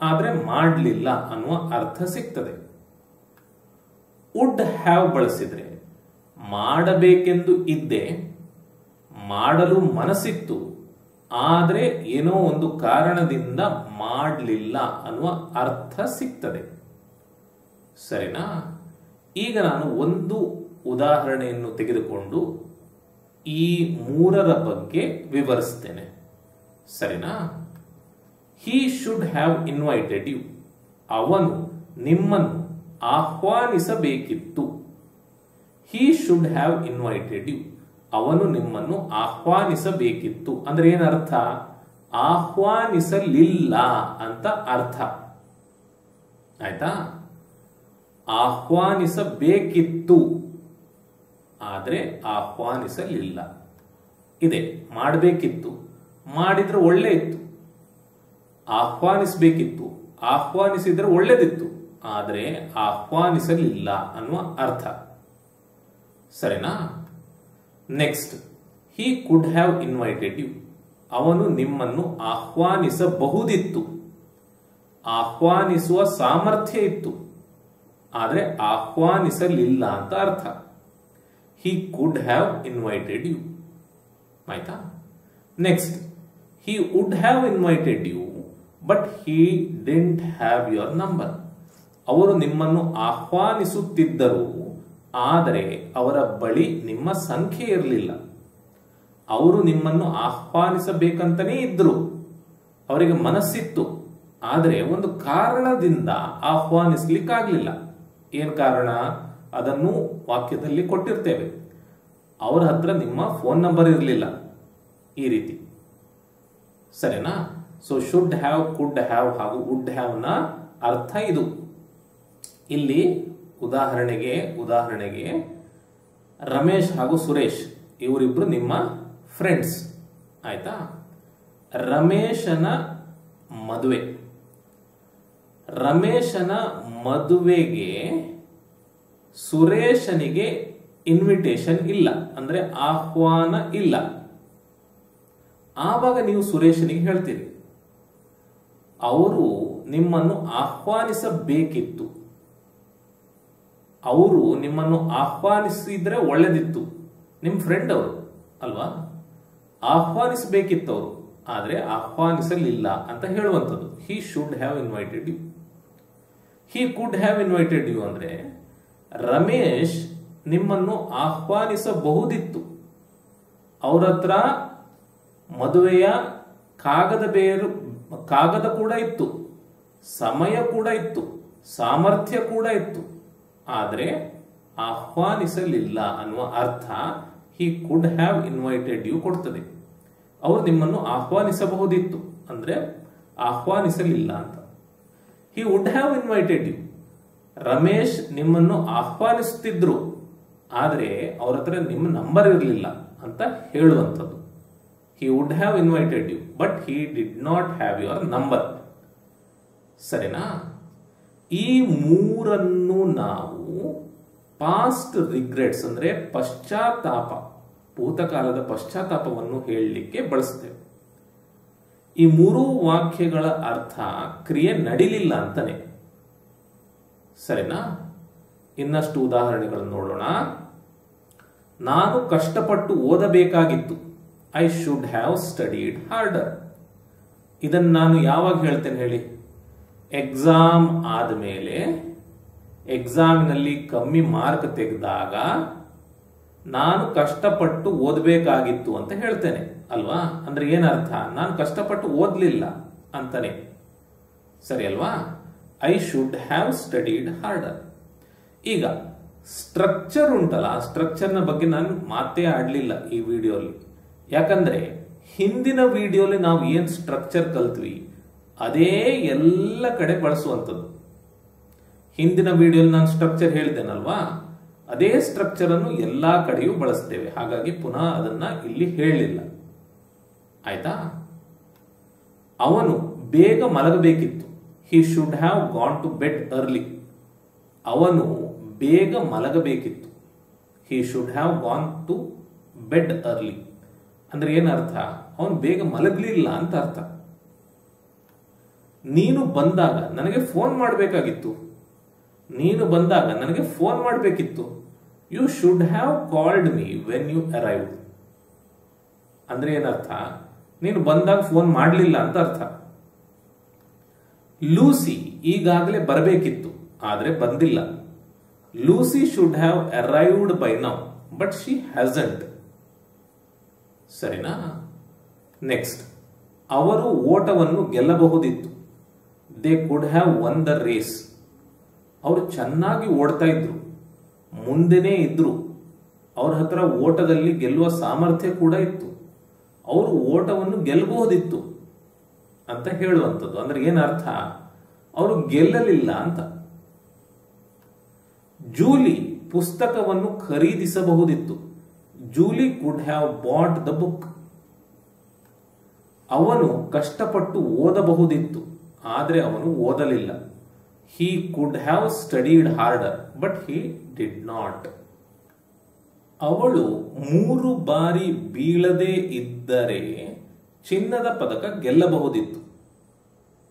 ಆದರೆ ಮಾಡಲಿಲ್ಲ ಅನ್ನುವ ಅರ್ಥ ಸಿಗ್ತದೆ. ವುಡ್ ಹ್ಯಾವ್ ಬಳಸಿದ್ರೆ ಮಾಡಬೇಕೆಂದು ಇದ್ದೆ, ಮಾಡಲು ಮನಸ್ಸಿತ್ತು, ಆದರೆ ಏನೋ ಒಂದು ಕಾರಣದಿಂದ ಮಾಡಲಿಲ್ಲ ಅನ್ನುವ ಅರ್ಥ ಸಿಗ್ತದೆ. ಸರಿನಾ? ಈಗ ನಾನು ಒಂದು ಉದಾಹರಣೆಯನ್ನು ತೆಗೆದುಕೊಂಡು ಈ ಮೂರರ ಬಗ್ಗೆ ವಿವರಿಸ್ತೇನೆ. ಸರಿನಾ? He should have invited you. ಅವನು ನಿಮ್ಮನ್ನು ಆಹ್ವಾನಿಸಬೇಕಿತ್ತು. He should have invited you. ಅವನು ನಿಮ್ಮನ್ನು ಆಹ್ವಾನಿಸಬೇಕಿತ್ತು ಅಂದ್ರೆ ಏನರ್ಥ? ಆಹ್ವಾನಿಸಲಿಲ್ಲ ಅಂತ ಅರ್ಥ. ಆಯ್ತಾ? ಆಹ್ವಾನಿಸಬೇಕಿತ್ತು ಆದ್ರೆ ಆಹ್ವಾನಿಸಲಿಲ್ಲ. ಇದೆ, ಮಾಡಬೇಕಿತ್ತು, ಮಾಡಿದ್ರೆ ಒಳ್ಳೆ ಇತ್ತು. ಆಹ್ವಾನಿಸಬೇಕಿತ್ತು, ಆಹ್ವಾನಿಸಿದ್ರೆ ಒಳ್ಳೆದಿತ್ತು, ಆದರೆ ಆಹ್ವಾನಿಸಲಿಲ್ಲ ಅನ್ನುವ ಅರ್ಥ. ಸರಿನಾ? Next, he could have invited you. ಅವನು ನಿಮ್ಮನ್ನು ಆಹ್ವಾನಿಸಬಹುದಿತ್ತು, ಆಹ್ವಾನಿಸುವ ಸಾಮರ್ಥ್ಯ ಇತ್ತು, ಆದರೆ ಆಹ್ವಾನಿಸಲಿಲ್ಲ ಅಂತ ಅರ್ಥ. He could have invited you. ಆಯ್ತಾ? Next, he would have invited you but he didn't have your number. ಅವರು ನಿಮ್ಮನ್ನು ಆಹ್ವಾನಿಸುತ್ತಿದ್ದರು, ಆದರೆ ಅವರ ಬಳಿ ನಿಮ್ಮ ಸಂಖ್ಯೆ ಇರಲಿಲ್ಲ. ಅವರು ನಿಮ್ಮನ್ನು ಆಹ್ವಾನಿಸಬೇಕಂತನೇ ಇದ್ರು, ಅವರಿಗೆ ಮನಸ್ಸಿತ್ತು, ಆದರೆ ಒಂದು ಕಾರಣದಿಂದ ಆಹ್ವಾನಿಸ್ಲಿಕ್ಕಾಗ್ಲಿಲ್ಲ. ಏನ್ ಕಾರಣ? ಅದನ್ನು ವಾಕ್ಯದಲ್ಲಿ ಕೊಟ್ಟಿರ್ತೇವೆ. ಅವರ ಹತ್ರ ನಿಮ್ಮ ಫೋನ್ ನಂಬರ್ ಇರಲಿಲ್ಲ. ಈ ರೀತಿ. ಸರಿನಾ? So should have, could have ಹಾಗೂ ವುಡ್ ಹ್ಯಾವ್ ನ ಅರ್ಥ ಇದು. ಇಲ್ಲಿ ಉದಾಹರಣೆಗೆ ರಮೇಶ್ ಹಾಗೂ ಸುರೇಶ್ ಇವರಿಬ್ರು ನಿಮ್ಮ ಫ್ರೆಂಡ್ಸ್. ಆಯ್ತಾ? ರಮೇಶನ ಮದುವೆಗೆ ಸುರೇಶನಿಗೆ ಇನ್ವಿಟೇಷನ್ ಇಲ್ಲ, ಅಂದ್ರೆ ಆಹ್ವಾನ ಇಲ್ಲ. ಆವಾಗ ನೀವು ಸುರೇಶನಿಗೆ ಹೇಳ್ತೀರಿ, ಅವರು ನಿಮ್ಮನ್ನು ಆಹ್ವಾನಿಸಬೇಕಿತ್ತು, ಅವರು ನಿಮ್ಮನ್ನು ಆಹ್ವಾನಿಸಿದ್ರೆ ಒಳ್ಳೆದಿತ್ತು, ನಿಮ್ಮ ಫ್ರೆಂಡ್ ಅವರು ಅಲ್ವಾ, ಆಹ್ವಾನಿಸಬೇಕಿತ್ತು ಅವರು, ಆದರೆ ಆಹ್ವಾನಿಸಲಿಲ್ಲ ಅಂತ ಹೇಳುವಂಥದ್ದು. He should have invited you. He could have invited you ಅಂದ್ರೆ ರಮೇಶ್ ನಿಮ್ಮನ್ನು ಆಹ್ವಾನಿಸಬಹುದಿತ್ತು, ಅವರ ಹತ್ರ ಮದುವೆಯ ಕಾಗದ ಕೂಡ ಇತ್ತು, ಸಮಯ ಕೂಡ ಇತ್ತು, ಸಾಮರ್ಥ್ಯ ಕೂಡ ಇತ್ತು, ಆದರೆ ಆಹ್ವಾನಿಸಲಿಲ್ಲ ಅನ್ನುವ ಅರ್ಥ he could have invited you ಕೊಡ್ತದೆ. ಅವರು ನಿಮ್ಮನ್ನು ಆಹ್ವಾನಿಸಬಹುದಿತ್ತು ಅಂದ್ರೆ ಆಹ್ವಾನಿಸಲಿಲ್ಲ ಅಂತ. He would have invited you. Ramesh ನಿಮ್ಮನ್ನು ಆಹ್ವಾನಿಸುತ್ತಿದ್ರು, ಆದರೆ ಅವರ ಹತ್ರ ನಿಮ್ಮ ನಂಬರ್ ಇರಲಿಲ್ಲ ಅಂತ ಹೇಳುವಂಥದ್ದು. He would have invited you but he did not have your number. ಸರಿನಾ? ಈ ಮೂರನ್ನು ನಾವು ಪಾಸ್ಟ್ ರಿಗ್ರೆಟ್ಸ್ ಅಂದ್ರೆ ಪಶ್ಚಾತ್ತಾಪ, ಭೂತಕಾಲದ ಪಶ್ಚಾತ್ತಾಪವನ್ನು ಹೇಳಲಿಕ್ಕೆ ಬಳಸ್ತೇವೆ. ಈ ಮೂರು ವಾಕ್ಯಗಳ ಅರ್ಥ ಕ್ರಿಯೆ ನಡಿಲಿಲ್ಲ ಅಂತಾನೆ. ಸರಿನಾ? ಇನ್ನಷ್ಟು ಉದಾಹರಣೆಗಳನ್ನು ನೋಡೋಣ. ನಾನು ಕಷ್ಟಪಟ್ಟು ಓದಬೇಕಾಗಿತ್ತು. I should have studied harder. ಇದನ್ನು ನಾನು ಯಾವಾಗ ಹೇಳ್ತೇನೆ ಹೇಳಿ? ಎಕ್ಸಾಮ್ ಆದಮೇಲೆ, ಎಕ್ಸಾಮಿನಲ್ಲಿ ಕಮ್ಮಿ ಮಾರ್ಕ್ ತೆಗೆದಾಗ ನಾನು ಕಷ್ಟಪಟ್ಟು ಓದಬೇಕಾಗಿತ್ತು ಅಂತ ಹೇಳ್ತೇನೆ. ಅಲ್ವಾ? ಅಂದ್ರೆ ಏನರ್ಥ? ನಾನು ಕಷ್ಟಪಟ್ಟು ಓದಲಿಲ್ಲ ಅಂತಾನೆ, ಸರಿ ಅಲ್ವಾ? I should have studied order. ಈಗ ಸ್ಟ್ರಕ್ಚರ್ ಉಂಟಲ್ಲ, ಸ್ಟ್ರಕ್ಚರ್ನ ಬಗ್ಗೆ ನಾನು ಮಾತೇ ಆಡಲಿಲ್ಲ ಈ ವಿಡಿಯೋಲಿ. ಯಾಕಂದ್ರೆ ಹಿಂದಿನ ವಿಡಿಯೋಲಿ ನಾವು ಏನ್ ಸ್ಟ್ರಕ್ಚರ್ ಕಲ್ತ್ವಿ ಅದೇ ಎಲ್ಲ ಕಡೆ ಬಳಸುವಂಥದ್ದು. ಹಿಂದಿನ ವಿಡಿಯೋಲಿ ನಾನು ಸ್ಟ್ರಕ್ಚರ್ ಹೇಳಿದ್ದೇನಲ್ವಾ, ಅದೇ ಸ್ಟ್ರಕ್ಚರ್ ಅನ್ನು ಎಲ್ಲಾ ಕಡೆಯೂ ಬಳಸ್ತೇವೆ. ಹಾಗಾಗಿ ಪುನಃ ಅದನ್ನ ಇಲ್ಲಿ ಹೇಳಲಿಲ್ಲ, ಆಯ್ತಾ? ಅವನು ಬೇಗ ಮಲಗಬೇಕಿತ್ತು. He should have gone to bed early. ಅವನು ಬೇಗ ಮಲಗಬೇಕಿತ್ತು. He should have gone to bed early ಅಂದ್ರೆ ಏನರ್ಥ? ಅವನು ಬೇಗ ಮಲಗಲಿಲ್ಲ ಅಂತ ಅರ್ಥ. ನೀನು ಬಂದಾಗ ನನಗೆ ಫೋನ್ ಮಾಡಬೇಕಾಗಿತ್ತು. ನೀನು ಬಂದಾಗ ನನಗೆ ಫೋನ್ ಮಾಡಬೇಕಿತ್ತು. You should have called me when you arrive ಅಂದ್ರೆ ಏನರ್ಥ? ನೀನು ಬಂದಾಗ ಫೋನ್ ಮಾಡಲಿಲ್ಲ ಅಂತ ಅರ್ಥ. ಲೂಸಿ ಈಗಾಗಲೇ ಬರಬೇಕಿತ್ತು ಆದ್ರೆ ಬಂದಿಲ್ಲ. Lucy should have arrived by now but she hasn't. ಸರಿನಾ? ನೆಕ್ಸ್ಟ್, ಅವರು ಓಟವನ್ನು ಗೆಲ್ಲಬಹುದಿತ್ತು. They could have won the race. ಅವರು ಚೆನ್ನಾಗಿ ಓಡ್ತಾ ಇದ್ರು, ಮುಂದೆನೇ ಇದ್ರು, ಅವ್ರ ಹತ್ರ ಓಟದಲ್ಲಿ ಗೆಲ್ಲುವ ಸಾಮರ್ಥ್ಯ ಕೂಡ ಇತ್ತು. ಅವರು ಓಟವನ್ನು ಗೆಲ್ಲಬಹುದಿತ್ತು ಅಂತ ಹೇಳುವಂಥದ್ದು. ಅಂದ್ರೆ ಏನರ್ಥ? ಅವರು ಗೆಲ್ಲಲಿಲ್ಲ ಅಂತ. ಜೂಲಿ ಪುಸ್ತಕವನ್ನು ಖರೀದಿಸಬಹುದಿತ್ತು. Julie could have bought the book. ಅವನು ಕಷ್ಟಪಟ್ಟು ಓದಬಹುದಿತ್ತು ಆದರೆ ಅವನು ಓದಲಿಲ್ಲ. He could have studied harder but he did not. ಅವಳು 3 ಬಾರಿ ಬೀಳದೆ ಇದ್ದರೆ ಚಿನ್ನದ ಪದಕ ಗೆಲ್ಲಬಹುದಿತ್ತು.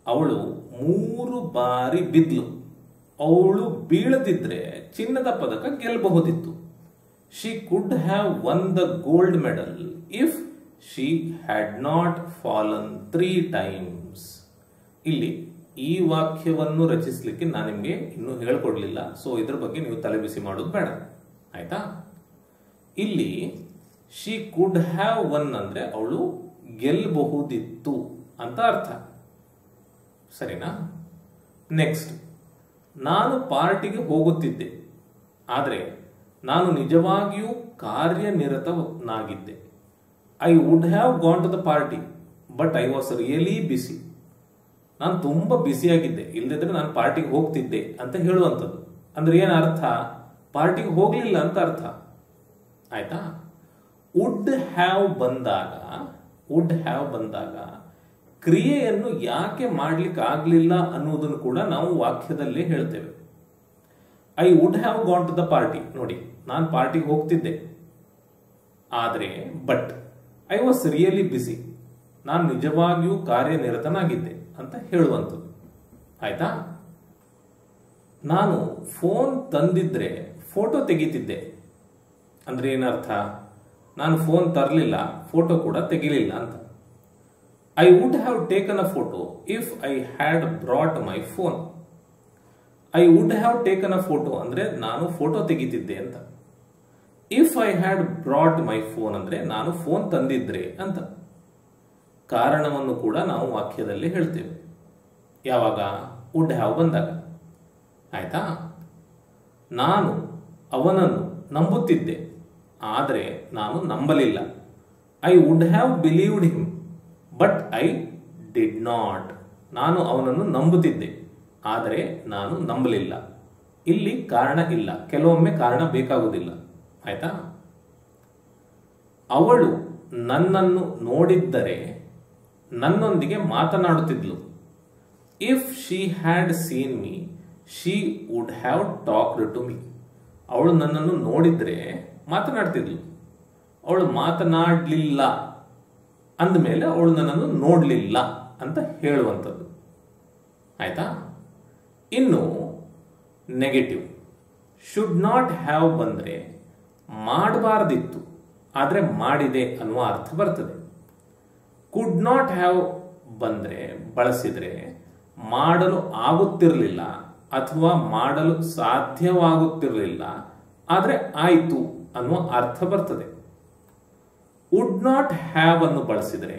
ಅವಳು 3 ಬಾರಿ ಬಿದ್ಲು. ಅವಳು ಬೀಳದಿದ್ರೆ ಚಿನ್ನದ ಪದಕ ಗೆಲ್ಲಬಹುದಿತ್ತು. She could have won the gold medal if she had not fallen 3 times. ಇಲ್ಲಿ ಈ ವಾಕ್ಯವನ್ನು ರಚಿಸಲಿಕ್ಕೆ ನಾನು ನಿಮಗೆ ಇನ್ನೂ ಹೇಳ್ಕೊಡ್ಲಿಲ್ಲ, ಸೊ ಇದ್ರ ಬಗ್ಗೆ ನೀವು ತಲೆಬಿಸಿ ಮಾಡೋದು ಬೇಡ, ಆಯ್ತಾ? ಇಲ್ಲಿ ಶಿ ಕುಡ್ ಹ್ಯಾವ್ ಒನ್ ಅಂದ್ರೆ ಅವಳು ಗೆಲ್ಲಬಹುದಿತ್ತು ಅಂತ ಅರ್ಥ, ಸರಿನಾ? ನೆಕ್ಸ್ಟ್, ನಾನು ಪಾರ್ಟಿಗೆ ಹೋಗುತ್ತಿದ್ದೆ ಆದರೆ ನಾನು ನಿಜವಾಗಿಯೂ ಕಾರ್ಯನಿರತನಾಗಿದ್ದೆ. I would have gone to the party but I was really busy. ನಾನು ತುಂಬಾ ಬಿಸಿಯಾಗಿದ್ದೆ, ಇಲ್ಲದಿದ್ರೆ ನಾನು ಪಾರ್ಟಿಗೆ ಹೋಗ್ತಿದ್ದೆ ಅಂತ ಹೇಳುವಂಥದ್ದು. ಅಂದ್ರೆ ಏನ್ ಅರ್ಥ? ಪಾರ್ಟಿಗೆ ಹೋಗ್ಲಿಲ್ಲ ಅಂತ ಅರ್ಥ, ಆಯ್ತಾ? ವುಡ್ ಹ್ಯಾವ್ ಬಂದಾಗ ಕ್ರಿಯೆಯನ್ನು ಯಾಕೆ ಮಾಡ್ಲಿಕ್ಕೆ ಆಗ್ಲಿಲ್ಲ ಅನ್ನೋದನ್ನು ಕೂಡ ನಾವು ವಾಕ್ಯದಲ್ಲೇ ಹೇಳ್ತೇವೆ. I would have gone to the party, ನೋಡಿ ನಾನು ಪಾರ್ಟಿಗೆ ಹೋಗ್ತಿದ್ದೆ ಆದ್ರೆ but I was really busy, ನಾನು ನಿಜವಾಗಿಯೂ ಕಾರ್ಯನಿರತನಾಗಿದ್ದೆ ಅಂತ ಹೇಳುವಂಥದ್ದು, ಆಯ್ತಾ? ನಾನು ಫೋನ್ ತಂದಿದ್ರೆ ಫೋಟೋ ತೆಗಿತಿದ್ದೆ ಅಂದ್ರೆ ಏನರ್ಥ? ನಾನು ಫೋನ್ ತರಲಿಲ್ಲ, ಫೋಟೋ ಕೂಡ ತೆಗಿಲಿಲ್ಲ ಅಂತ. I would have taken a photo if I had brought my phone. I would have taken a photo ಅಂದ್ರೆ ನಾನು ಫೋಟೋ ತೆಗಿತಿದ್ದೆ ಅಂತ. If I had brought my phone ಅಂದ್ರೆ ನಾನು ಫೋನ್ ತಂದಿದ್ರೆ ಅಂತ. ಕಾರಣವನ್ನು ಕೂಡ ನಾವು ವಾಕ್ಯದಲ್ಲಿ ಹೇಳ್ತೇವೆ. ಯಾವಾಗ? ವುಡ್ ಹ್ಯಾವ್ ಬಂದಾಗ, ಆಯ್ತಾ? ನಾನು ಅವನನ್ನು ನಂಬುತ್ತಿದ್ದೆ ಆದರೆ ನಾನು ನಂಬಲಿಲ್ಲ. I would have believed him but I did not. ನಾನು ಅವನನ್ನು ನಂಬುತ್ತಿದ್ದೆ ಆದರೆ ನಾನು ನಂಬಲಿಲ್ಲ. ಇಲ್ಲಿ ಕಾರಣ ಇಲ್ಲ, ಕೆಲವೊಮ್ಮೆ ಕಾರಣ ಬೇಕಾಗುವುದಿಲ್ಲ, ಆಯ್ತಾ? ಅವಳು ನನ್ನನ್ನು ನೋಡಿದ್ದರೆ ನನ್ನೊಂದಿಗೆ ಮಾತನಾಡುತ್ತಿದ್ಲು. If she had seen me she would have talked to me. ಅವಳು ನನ್ನನ್ನು ನೋಡಿದ್ರೆ ಮಾತನಾಡ್ತಿದ್ಲು. ಅವಳು ಮಾತನಾಡಲಿಲ್ಲ ಅಂದಮೇಲೆ ಅವಳು ನನ್ನನ್ನು ನೋಡಲಿಲ್ಲ ಅಂತ ಹೇಳುವಂಥದ್ದು, ಆಯ್ತಾ? ಇನ್ನು ನೆಗೆಟಿವ್, ಶುಡ್ ನಾಟ್ ಹ್ಯಾವ್ ಬಂದ್ರೆ ಮಾಡಬಾರ್ದಿತ್ತು ಆದ್ರೆ ಮಾಡಿದೆ ಅನ್ನುವ ಅರ್ಥ ಬರ್ತದೆ. ಕುಡ್ ನಾಟ್ ಹ್ಯಾವ್ ಬಂದ್ರೆ ಬಳಸಿದ್ರೆ ಮಾಡಲು ಆಗುತ್ತಿರಲಿಲ್ಲ ಅಥವಾ ಮಾಡಲು ಸಾಧ್ಯವಾಗುತ್ತಿರಲಿಲ್ಲ ಆದ್ರೆ ಆಯ್ತು ಅನ್ನುವ ಅರ್ಥ ಬರ್ತದೆ. ವುಡ್ ನಾಟ್ ಹ್ಯಾವ್ ಅನ್ನು ಬಳಸಿದರೆ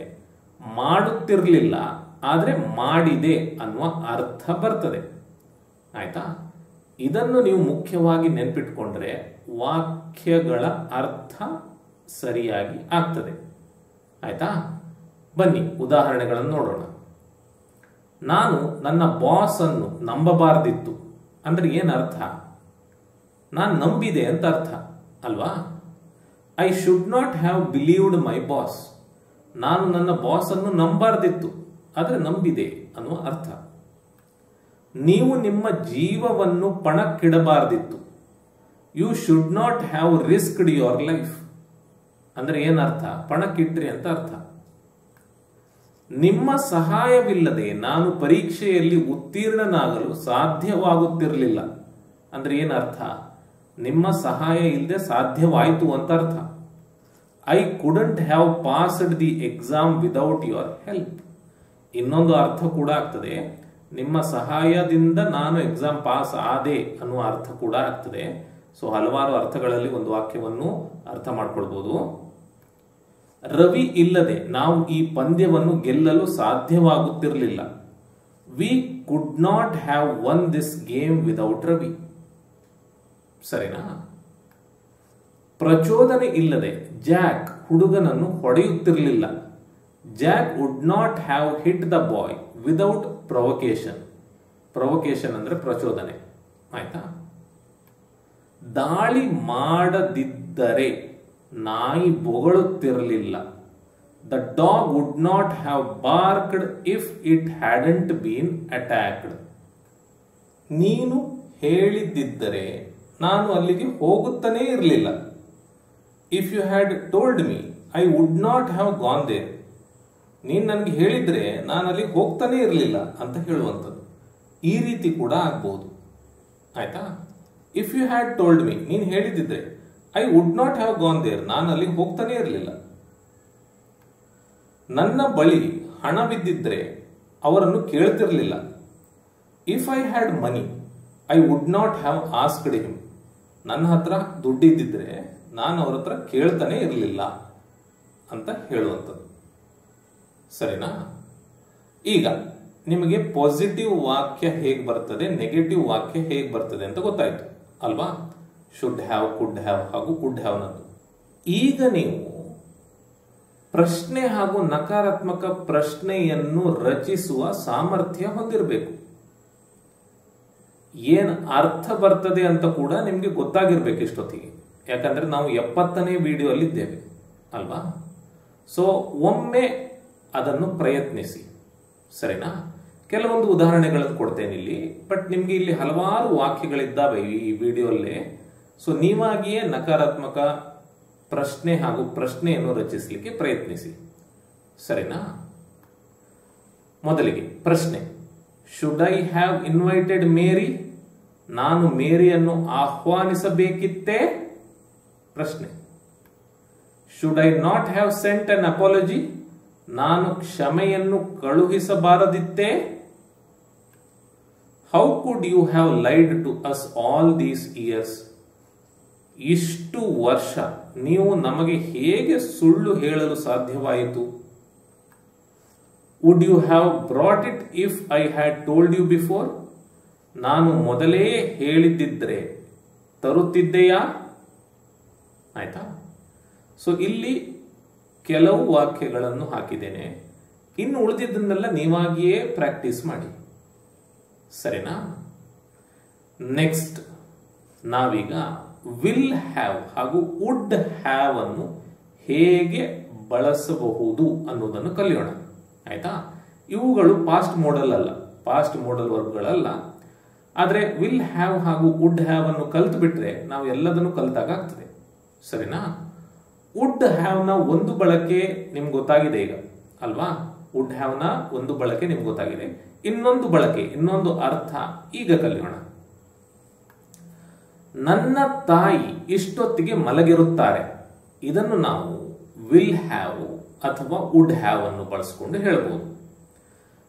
ಮಾಡುತ್ತಿರಲಿಲ್ಲ ಆದರೆ ಮಾಡಿದೆ ಅನ್ನುವ ಅರ್ಥ ಬರ್ತದೆ. ಆಯ್ತಾ? ಇದನ್ನು ನೀವು ಮುಖ್ಯವಾಗಿ ನೆನ್ಪಿಟ್ಕೊಂಡ್ರೆ ವಾಕ್ಯಗಳ ಅರ್ಥ ಸರಿಯಾಗಿ ಆಗ್ತದೆ. ಆಯ್ತಾ? ಬನ್ನಿ ಉದಾಹರಣೆಗಳನ್ನು ನೋಡೋಣ. ನಾನು ನನ್ನ ಬಾಸ್ ಅನ್ನು ನಂಬಬಾರ್ದಿತ್ತು ಅಂದ್ರೆ ಏನರ್ಥ? ನಾನು ನಂಬಿದೆ ಅಂತ ಅರ್ಥ ಅಲ್ವಾ? I should not have believed my boss. ನಾನು ನನ್ನ ಬಾಸ್ ಅನ್ನು ನಂಬಾರ್ದಿತ್ತು ಆದ್ರೆ ನಂಬಿದೆ ಅನ್ನುವ ಅರ್ಥ. ನೀವು ನಿಮ್ಮ ಜೀವವನ್ನು ಪಣಕ್ಕಿಡಬಾರ್ದಿತ್ತು. You should not have risked your life ಅಂದ್ರೆ ಏನರ್ಥ? ಪಣಕ್ಕಿಟ್ರಿ ಅಂತ ಅರ್ಥ. ನಿಮ್ಮ ಸಹಾಯವಿಲ್ಲದೆ ನಾನು ಪರೀಕ್ಷೆಯಲ್ಲಿ ಉತ್ತೀರ್ಣನಾಗಲು ಸಾಧ್ಯವಾಗುತ್ತಿರಲಿಲ್ಲ ಅಂದ್ರೆ ಏನರ್ಥ? ನಿಮ್ಮ ಸಹಾಯ ಇಲ್ಲದೆ ಸಾಧ್ಯವಾಯಿತು ಅಂತ ಅರ್ಥ. I couldn't have passed the exam without your help. ಇನ್ನೊಂದು ಅರ್ಥ ಕೂಡ ಆಗ್ತದೆ, ನಿಮ್ಮ ಸಹಾಯದಿಂದ ನಾನು ಎಕ್ಸಾಮ್ ಪಾಸ್ ಆದೆ ಅನ್ನುವ ಅರ್ಥ ಕೂಡ ಆಗ್ತದೆ. ಸೊ ಹಲವಾರು ಅರ್ಥಗಳಲ್ಲಿ ಒಂದು ವಾಕ್ಯವನ್ನು ಅರ್ಥ ಮಾಡ್ಕೊಳ್ಬಹುದು. ರವಿ ಇಲ್ಲದೆ ನಾವು ಈ ಪಂದ್ಯವನ್ನು ಗೆಲ್ಲಲು ಸಾಧ್ಯವಾಗುತ್ತಿರಲಿಲ್ಲ. We could not have won this game without Ravi. ಸರಿನಾ? ಪ್ರಚೋದನೆ ಇಲ್ಲದೆ ಜಾಕ್ ಹುಡುಗನನ್ನು ಹೊಡೆಯುತ್ತಿರಲಿಲ್ಲ. Jack would not have hit the boy without provocation. Provocation ಅಂದ್ರೆ ಪ್ರಚೋದನೆ. ಆಯ್ತಾ? ದಾಳಿ ಮಾಡದಿದ್ದರೆ ನಾಯಿ ಬೊಗಳುತ್ತಿರಲಿಲ್ಲ. The dog would not have barked if it hadn't been attacked. ನೀನು ಹೇಳಿದ್ದಿದ್ದರೆ ನಾನು ಅಲ್ಲಿಗೆ ಹೋಗುತ್ತಾನೇ ಇರಲಿಲ್ಲ. If you had told me I would not have gone there. ನೀನು ನನಗೆ ಹೇಳಿದ್ರೆ ನಾನು ಅಲ್ಲಿಗೆ ಹೋಗ್ತಾನೆ ಇರಲಿಲ್ಲ ಅಂತ ಹೇಳುವಂಥದ್ದು. ಈ ರೀತಿ ಕೂಡ ಆಗ್ಬಹುದು. ಆಯ್ತಾ? If you had told me, ನೀನು ಹೇಳಿದ್ದಿದ್ರೆ I would not have gone there, ನಾನು ಅಲ್ಲಿಗೆ ಹೋಗ್ತಾನೆ ಇರಲಿಲ್ಲ. ನನ್ನ ಬಳಿ ಹಣವಿದ್ದಿದ್ರೆ ಅವರನ್ನು ಕೇಳ್ತಿರ್ಲಿಲ್ಲ. If I had money I would not have asked him. ನನ್ನ ಹತ್ರ ದುಡ್ಡಿದ್ದಿದ್ರೆ ನಾನು ಅವ್ರ ಹತ್ರ ಕೇಳ್ತಾನೆ ಇರಲಿಲ್ಲ ಅಂತ ಹೇಳುವಂಥದ್ದು. ಸರಿನಾ? ಈಗ ನಿಮಗೆ ಪಾಸಿಟಿವ್ ವಾಕ್ಯ ಹೇಗೆ ಬರ್ತದೆ, ನೆಗೆಟಿವ್ ವಾಕ್ಯ ಹೇಗೆ ಬರ್ತದೆ ಅಂತ ಗೊತ್ತಾಯ್ತು ಅಲ್ವಾ? ಶುಡ್ ಹ್ಯಾವ್, ಕುಡ್ ಹ್ಯಾವ್ ಹಾಗೂ ಕುಡ್ ಹ್ಯಾವ್ ನದ್ದು. ಈಗ ನೀವು ಪ್ರಶ್ನೆ ಹಾಗೂ ನಕಾರಾತ್ಮಕ ಪ್ರಶ್ನೆಯನ್ನು ರಚಿಸುವ ಸಾಮರ್ಥ್ಯ ಹೊಂದಿರಬೇಕು. ಏನ್ ಅರ್ಥ ಬರ್ತದೆ ಅಂತ ಕೂಡ ನಿಮ್ಗೆ ಗೊತ್ತಾಗಿರ್ಬೇಕು ಇಷ್ಟೊತ್ತಿಗೆ. ಯಾಕಂದ್ರೆ ನಾವು 70ನೇ ವಿಡಿಯೋ ಅಲ್ಲಿ ಇದ್ದೇವೆ ಅಲ್ವಾ? ಸೊ ಒಮ್ಮೆ ಅದನ್ನು ಪ್ರಯತ್ನಿಸಿ. ಸರಿನಾ? ಕೆಲವೊಂದು ಉದಾಹರಣೆಗಳನ್ನು ಕೊಡ್ತೇನೆ ಇಲ್ಲಿ, ಬಟ್ ನಿಮ್ಗೆ ಇಲ್ಲಿ ಹಲವಾರು ವಾಕ್ಯಗಳಿದ್ದಾವೆ ಈ ವಿಡಿಯೋಲ್ಲೇ. ಸೊ ನೀವಾಗಿಯೇ ನಕಾರಾತ್ಮಕ ಪ್ರಶ್ನೆ ಹಾಗೂ ಪ್ರಶ್ನೆಯನ್ನು ರಚಿಸಲಿಕ್ಕೆ ಪ್ರಯತ್ನಿಸಿ. ಸರಿನಾ? ಮೊದಲಿಗೆ ಪ್ರಶ್ನೆ, should I have invited Mary? ನಾನು ಮೇರಿಯನ್ನು ಆಹ್ವಾನಿಸಬೇಕಿತ್ತೇ? ಪ್ರಶ್ನೆ. Should I not have sent an apology? ನಾನು ಕ್ಷಮೆಯನ್ನು ಕಳುಹಿಸಬಾರದಿತ್ತೇ? How could you have lied to us all these years? ಇಷ್ಟು ವರ್ಷ ನೀವು ನಮಗೆ ಹೇಗೆ ಸುಳ್ಳು ಹೇಳಲು ಸಾಧ್ಯವಾಯಿತು? Would you have brought it if I had told you before? ನಾನು ಮೊದಲೇ ಹೇಳಿದ್ದಿದ್ರೆ ತರುತ್ತಿದ್ದೆಯಾ? ಆಯ್ತಾ? ಸೊ ಇಲ್ಲಿ ಕೆಲವು ವಾಕ್ಯಗಳನ್ನು ಹಾಕಿದ್ದೇನೆ. ಇನ್ನು ಉಳಿದಿದ್ದನ್ನೆಲ್ಲ ನೀವಾಗಿಯೇ ಪ್ರಾಕ್ಟೀಸ್ ಮಾಡಿ. ಸರಿನಾ? ನೆಕ್ಸ್ಟ್ ನಾವೀಗ ವಿಲ್ ಹ್ಯಾವ್ ಹಾಗೂ ವುಡ್ ಹ್ಯಾವ್ ಅನ್ನು ಹೇಗೆ ಬಳಸಬಹುದು ಅನ್ನೋದನ್ನು ಕಲಿಯೋಣ. ಆಯ್ತಾ? ಇವುಗಳು ಪಾಸ್ಟ್ ಮೋಡಲ್ ಅಲ್ಲ, ಪಾಸ್ಟ್ ಮೋಡಲ್ ವರ್ಬ್ಗಳಲ್ಲ. ಆದ್ರೆ ವಿಲ್ ಹ್ಯಾವ್ ಹಾಗೂ ವುಡ್ ಹ್ಯಾವ್ ಅನ್ನು ಕಲ್ತು ಬಿಟ್ರೆ ನಾವು ಎಲ್ಲದನ್ನು ಕಲ್ತಾಗ ಆಗ್ತದೆ. ಸರಿನಾ? ವುಡ್ ಹ್ಯಾವ್ ನ ಒಂದು ಬಳಕೆ ನಿಮ್ಗೆ ಗೊತ್ತಾಗಿದೆ ಈಗ ಅಲ್ವಾ? ವುಡ್ ಹ್ಯಾವ್ ನ ಒಂದು ಬಳಕೆ ನಿಮ್ಗೆ ಗೊತ್ತಾಗಿದೆ. ಇನ್ನೊಂದು ಬಳಕೆ, ಇನ್ನೊಂದು ಅರ್ಥ ಈಗ ಕಲಿಯೋಣ. ನನ್ನ ತಾಯಿ ಇಷ್ಟೊತ್ತಿಗೆ ಮಲಗಿರುತ್ತಾರೆ. ಇದನ್ನು ನಾವು ವಿಲ್ ಹ್ಯಾವ್ ಅಥವಾ ವುಡ್ ಹ್ಯಾವ್ ಅನ್ನು ಬಳಸಿಕೊಂಡು ಹೇಳಬಹುದು.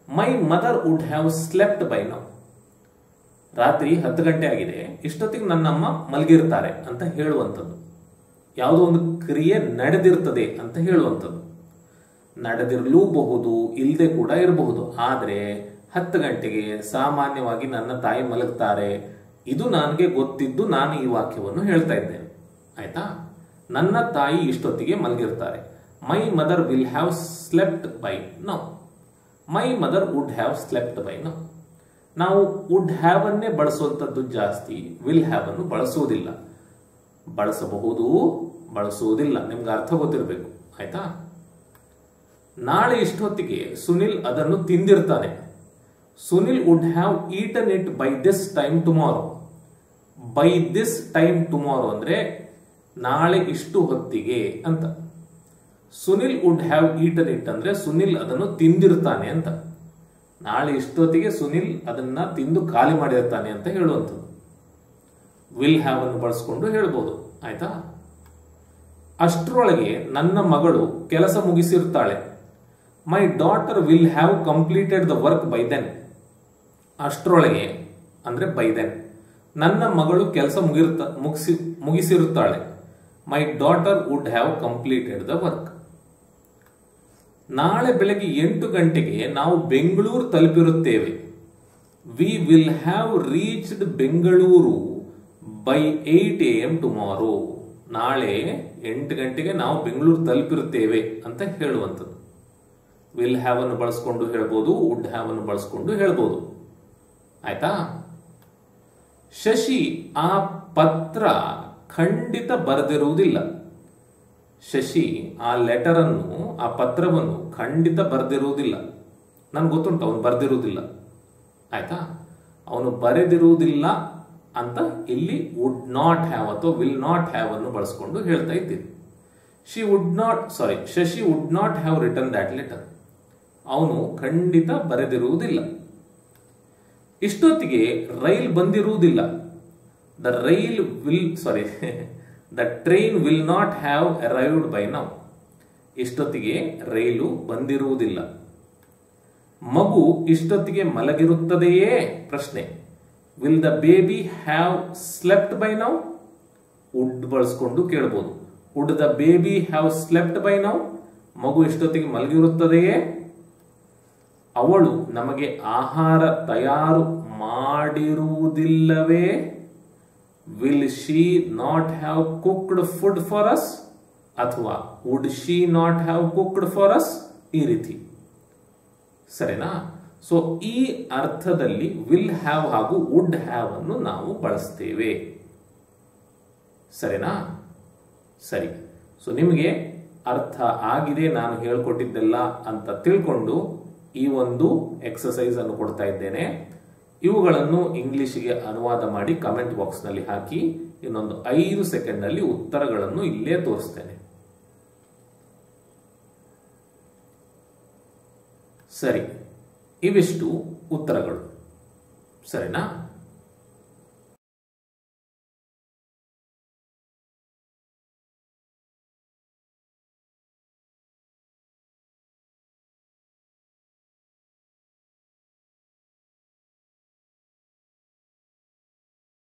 ಮೈ mother would have slept by now. ರಾತ್ರಿ 10 ಗಂಟೆ ಆಗಿದೆ, ಇಷ್ಟೊತ್ತಿಗೆ ನನ್ನಮ್ಮ ಮಲಗಿರ್ತಾರೆ ಅಂತ ಹೇಳುವಂಥದ್ದು. ಯಾವುದೋ ಒಂದು ಕ್ರಿಯೆ ನಡೆದಿರ್ತದೆ ಅಂತ ಹೇಳುವಂಥದ್ದು. ನಡೆದಿರಲೂಬಹುದು, ಇಲ್ಲದೆ ಕೂಡ ಇರಬಹುದು. ಆದರೆ 10 ಗಂಟೆಗೆ ಸಾಮಾನ್ಯವಾಗಿ ನನ್ನ ತಾಯಿ ಮಲಗ್ತಾರೆ, ಇದು ನನಗೆ ಗೊತ್ತಿದ್ದು ನಾನು ಈ ವಾಕ್ಯವನ್ನು ಹೇಳ್ತಾ ಇದ್ದೇನೆ. ಆಯ್ತಾ? ನನ್ನ ತಾಯಿ ಇಷ್ಟೊತ್ತಿಗೆ ಮಲಗಿರ್ತಾರೆ. My mother will have slept by now. My mother would have slept by now. ನಾವು ವುಡ್ ಹ್ಯಾವ್ ಅನ್ನೇ ಬಳಸುವಂಥದ್ದು ಜಾಸ್ತಿ, ವಿಲ್ ಹ್ಯಾವ್ ಅನ್ನು ಬಳಸುವುದಿಲ್ಲ. ಬಳಸಬಹುದು, ಬಳಸುವುದಿಲ್ಲ. ನಿಮ್ಗೆ ಅರ್ಥ ಗೊತ್ತಿರಬೇಕು. ಆಯ್ತಾ? ನಾಳೆ ಇಷ್ಟೊತ್ತಿಗೆ ಸುನಿಲ್ ಅದನ್ನು ತಿಂದಿರ್ತಾನೆ. Sunil would have eaten it by this time tomorrow. By this time tomorrow ಅಂದ್ರೆ ನಾಳೆ ಇಷ್ಟು ಹೊತ್ತಿಗೆ ಅಂತ. Sunil would have eaten it ಅಂದ್ರೆ ಸುನಿಲ್ ಅದನ್ನು ತಿಂದಿರ್ತಾನೆ ಅಂತ. ನಾಳೆ ಇಷ್ಟೊತ್ತಿಗೆ ಸುನಿಲ್ ಅದನ್ನ ತಿಂದು ಖಾಲಿ ಮಾಡಿರ್ತಾನೆ ಅಂತ ಹೇಳುವಂಥದ್ದು. ವಿಲ್ ಹ್ಯಾವ್ ಅನ್ನು ಬಳಸ್ಕೊಂಡು ಹೇಳ್ಬೋದು. ಆಯ್ತಾ? ಅಷ್ಟರೊಳಗೆ ನನ್ನ ಮಗಳು ಕೆಲಸ ಮುಗಿಸಿರ್ತಾಳೆ. My daughter will have completed the work by then. ಅಷ್ಟರೊಳಗೆ ಅಂದ್ರೆ ಬೈ ದೆನ್. ನನ್ನ ಮಗಳು ಕೆಲಸ ಮುಗಿಸಿರುತ್ತಾಳೆ. My daughter would have completed the work. ನಾಳೆ ಬೆಳಗ್ಗೆ 8 ಗಂಟೆಗೆ ನಾವು ಬೆಂಗಳೂರು ತಲುಪಿರುತ್ತೇವೆ. We will have reached Bengaluru by 8 AM tomorrow. ನಾಳೆ 8 ಗಂಟೆಗೆ ನಾವು ಬೆಂಗಳೂರು ತಲುಪಿರುತ್ತೇವೆ ಅಂತ ಹೇಳುವಂಥದ್ದು. ವಿಲ್ ಹ್ಯಾವ್ ಅನ್ನು ಬಳಸ್ಕೊಂಡು ಹೇಳ್ಬೋದು, ವುಡ್ ಹ್ಯಾವ್ ಅನ್ನು ಬಳಸ್ಕೊಂಡು ಹೇಳ್ಬೋದು. ಆಯ್ತಾ? ಶಶಿ ಆ ಪತ್ರ ಖಂಡಿತ ಬರೆದಿರುವುದಿಲ್ಲ. ಶಶಿ ಆ ಲೆಟರ್ ಅನ್ನು, ಆ ಪತ್ರವನ್ನು ಖಂಡಿತ ಬರೆದಿರುವುದಿಲ್ಲ. ನನ್ಗೆ ಗೊತ್ತುಂಟು ಅವನು ಬರೆದಿರುವುದಿಲ್ಲ. ಆಯ್ತಾ? ಅವನು ಬರೆದಿರುವುದಿಲ್ಲ ಅಂತ ಇಲ್ಲಿ ವುಡ್ ನಾಟ್ ಹ್ಯಾವ್ ಅಥವಾ ವಿಲ್ ನಾಟ್ ಹ್ಯಾವ್ ಅನ್ನು ಬಳಸ್ಕೊಂಡು ಹೇಳ್ತಾ ಇದ್ದೀವಿ. Shashi would not have return that letter. ಅವನು ಖಂಡಿತ ಬರೆದಿರುವುದಿಲ್ಲ. ಇಷ್ಟೊತ್ತಿಗೆ ರೈಲ್ ಬಂದಿರುವುದಿಲ್ಲ. The train will not have arrived by now. ಇಷ್ಟೊತ್ತಿಗೆ ರೈಲು ಬಂದಿರುವುದಿಲ್ಲ. ಮಗು ಇಷ್ಟೊತ್ತಿಗೆ ಮಲಗಿರುತ್ತದೆಯೇ? ಪ್ರಶ್ನೆ. Will the baby have slept by now? Would ಬಳಸ್ಕೊಂಡು ಕೇಳಬಹುದು. Would the baby have slept by now? ಮಗು ಇಷ್ಟೊತ್ತಿಗೆ ಮಲಗಿರುತ್ತದೆಯೇ? ಅವಳು ನಮಗೆ ಆಹಾರ ತಯಾರು ಮಾಡಿರುವುದಿಲ್ಲವೇ? Will she not have cooked food for us? ಅಥವಾ would she not have cooked for us? ಈ ರೀತಿ. ಸರಿನಾ? ಸೊ ಈ ಅರ್ಥದಲ್ಲಿ ವಿಲ್ ಹ್ಯಾವ್ ಹಾಗೂ ವುಡ್ ಹ್ಯಾವ್ ಅನ್ನು ನಾವು ಬಳಸ್ತೇವೆ. ಸರಿನಾ? ಸರಿ. ಸೊ ನಿಮಗೆ ಅರ್ಥ ಆಗಿದೆ ನಾನು ಹೇಳ್ಕೊಟ್ಟಿದ್ದೆಲ್ಲ ಅಂತ ತಿಳ್ಕೊಂಡು ಈ ಒಂದು ಎಕ್ಸಸೈಸ್ ಅನ್ನು ಕೊಡ್ತಾ ಇದ್ದೇನೆ. ಇವುಗಳನ್ನು ಇಂಗ್ಲಿಷ್ಗೆ ಅನುವಾದ ಮಾಡಿ ಕಮೆಂಟ್ ಬಾಕ್ಸ್ ನಲ್ಲಿ ಹಾಕಿ. ಇನ್ನೊಂದು 5 ಸೆಕೆಂಡ್ ನಲ್ಲಿ ಉತ್ತರಗಳನ್ನು ಇಲ್ಲೇ ತೋರಿಸ್ತೇನೆ. ಸರಿ, ಇವಿಷ್ಟು ಉತ್ತರಗಳು. ಸರಿನಾ?